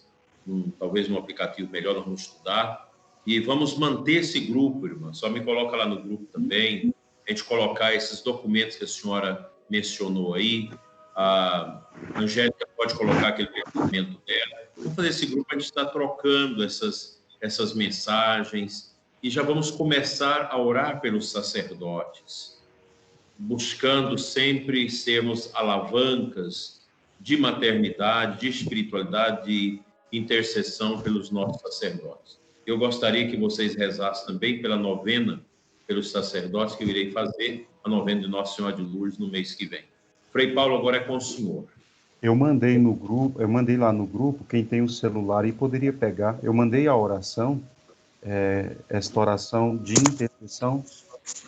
talvez num aplicativo melhor, nós vamos estudar. E vamos manter esse grupo, irmã. Só me coloca lá no grupo também. A gente colocar esses documentos que a senhora mencionou aí. A Angélica pode colocar aquele documento dela. Vamos fazer esse grupo, a gente está trocando essas mensagens. E já vamos começar a orar pelos sacerdotes, buscando sempre sermos alavancas de maternidade, de espiritualidade, de intercessão pelos nossos sacerdotes. Eu gostaria que vocês rezassem também pela novena, pelos sacerdotes, que eu irei fazer a novena de Nossa Senhora de Lourdes no mês que vem. Frei Paulo, agora é com o senhor. Eu mandei lá no grupo, quem tem o celular aí poderia pegar. Eu mandei a oração, esta oração de intercessão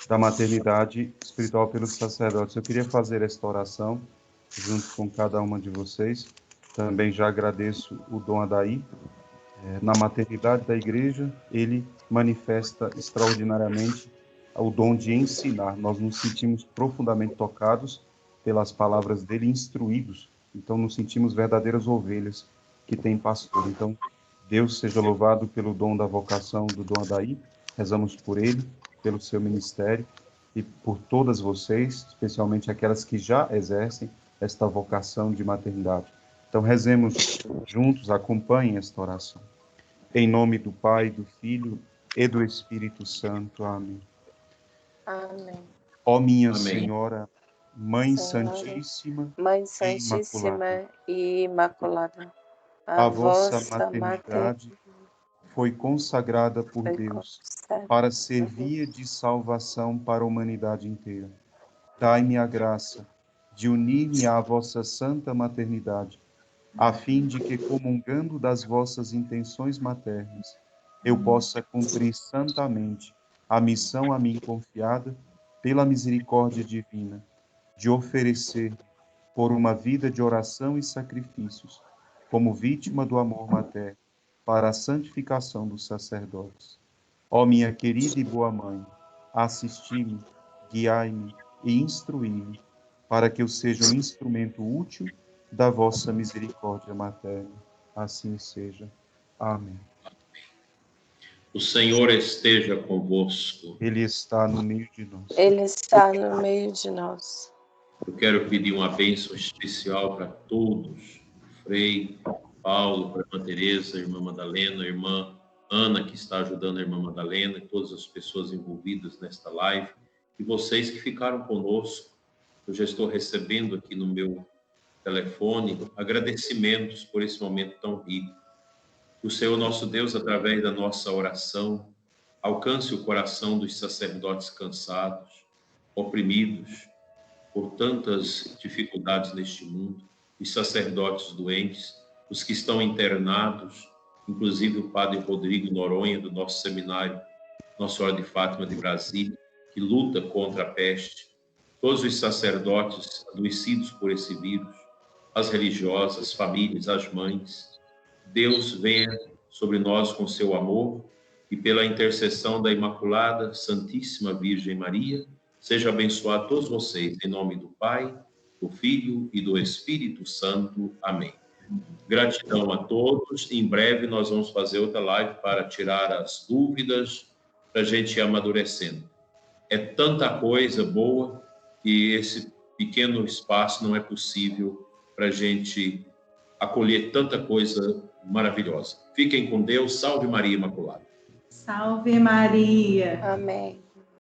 da maternidade espiritual pelos sacerdotes. Eu queria fazer esta oração junto com cada uma de vocês. Também já agradeço o Dom Adair. Na maternidade da igreja, ele manifesta extraordinariamente o dom de ensinar. Nós nos sentimos profundamente tocados pelas palavras dele, instruídos. Então, nos sentimos verdadeiras ovelhas que têm pastor. Então, Deus seja louvado pelo dom da vocação do Dom Adair. Rezamos por ele, pelo seu ministério e por todas vocês, especialmente aquelas que já exercem esta vocação de maternidade. Então, rezemos juntos, acompanhem esta oração. Em nome do Pai, do Filho e do Espírito Santo. Amém. Amém. Ó minha Amém. Senhora, Mãe Senhora, Santíssima, Mãe Santíssima e Imaculada, a vossa maternidade foi consagrada por foi Deus consagrada para ser via de salvação para a humanidade inteira. Dai-me a graça de unir-me à vossa santa maternidade, a fim de que, comungando das vossas intenções maternas, eu possa cumprir santamente a missão a mim confiada pela misericórdia divina, de oferecer por uma vida de oração e sacrifícios, como vítima do amor materno, para a santificação dos sacerdotes. Ó minha querida e boa mãe, assisti-me, guiai-me e instruí-me, para que eu seja um instrumento útil da vossa misericórdia materna. Assim seja. Amém. O Senhor esteja convosco. Ele está no meio de nós. Ele está no meio de nós. Eu quero pedir uma bênção especial para todos. Frei Paulo, para a irmã Tereza, a irmã Madalena, a irmã Ana, que está ajudando a irmã Madalena, e todas as pessoas envolvidas nesta live, e vocês que ficaram conosco. Eu já estou recebendo aqui no meu telefone agradecimentos por esse momento tão rico. Que o Senhor nosso Deus, através da nossa oração, alcance o coração dos sacerdotes cansados, oprimidos por tantas dificuldades neste mundo, os sacerdotes doentes, os que estão internados, inclusive o padre Rodrigo Noronha, do nosso seminário Nossa Senhora de Fátima de Brasília, que luta contra a peste, todos os sacerdotes adoecidos por esse vírus, as religiosas, as famílias, as mães. Deus venha sobre nós com seu amor e pela intercessão da Imaculada Santíssima Virgem Maria, seja abençoado todos vocês, em nome do Pai, do Filho e do Espírito Santo. Amém. Gratidão a todos. Em breve nós vamos fazer outra live para tirar as dúvidas, para a gente ir amadurecendo. É tanta coisa boa que esse pequeno espaço não é possível para a gente acolher tanta coisa maravilhosa. Fiquem com Deus. Salve Maria Imaculada. Salve Maria. Amém.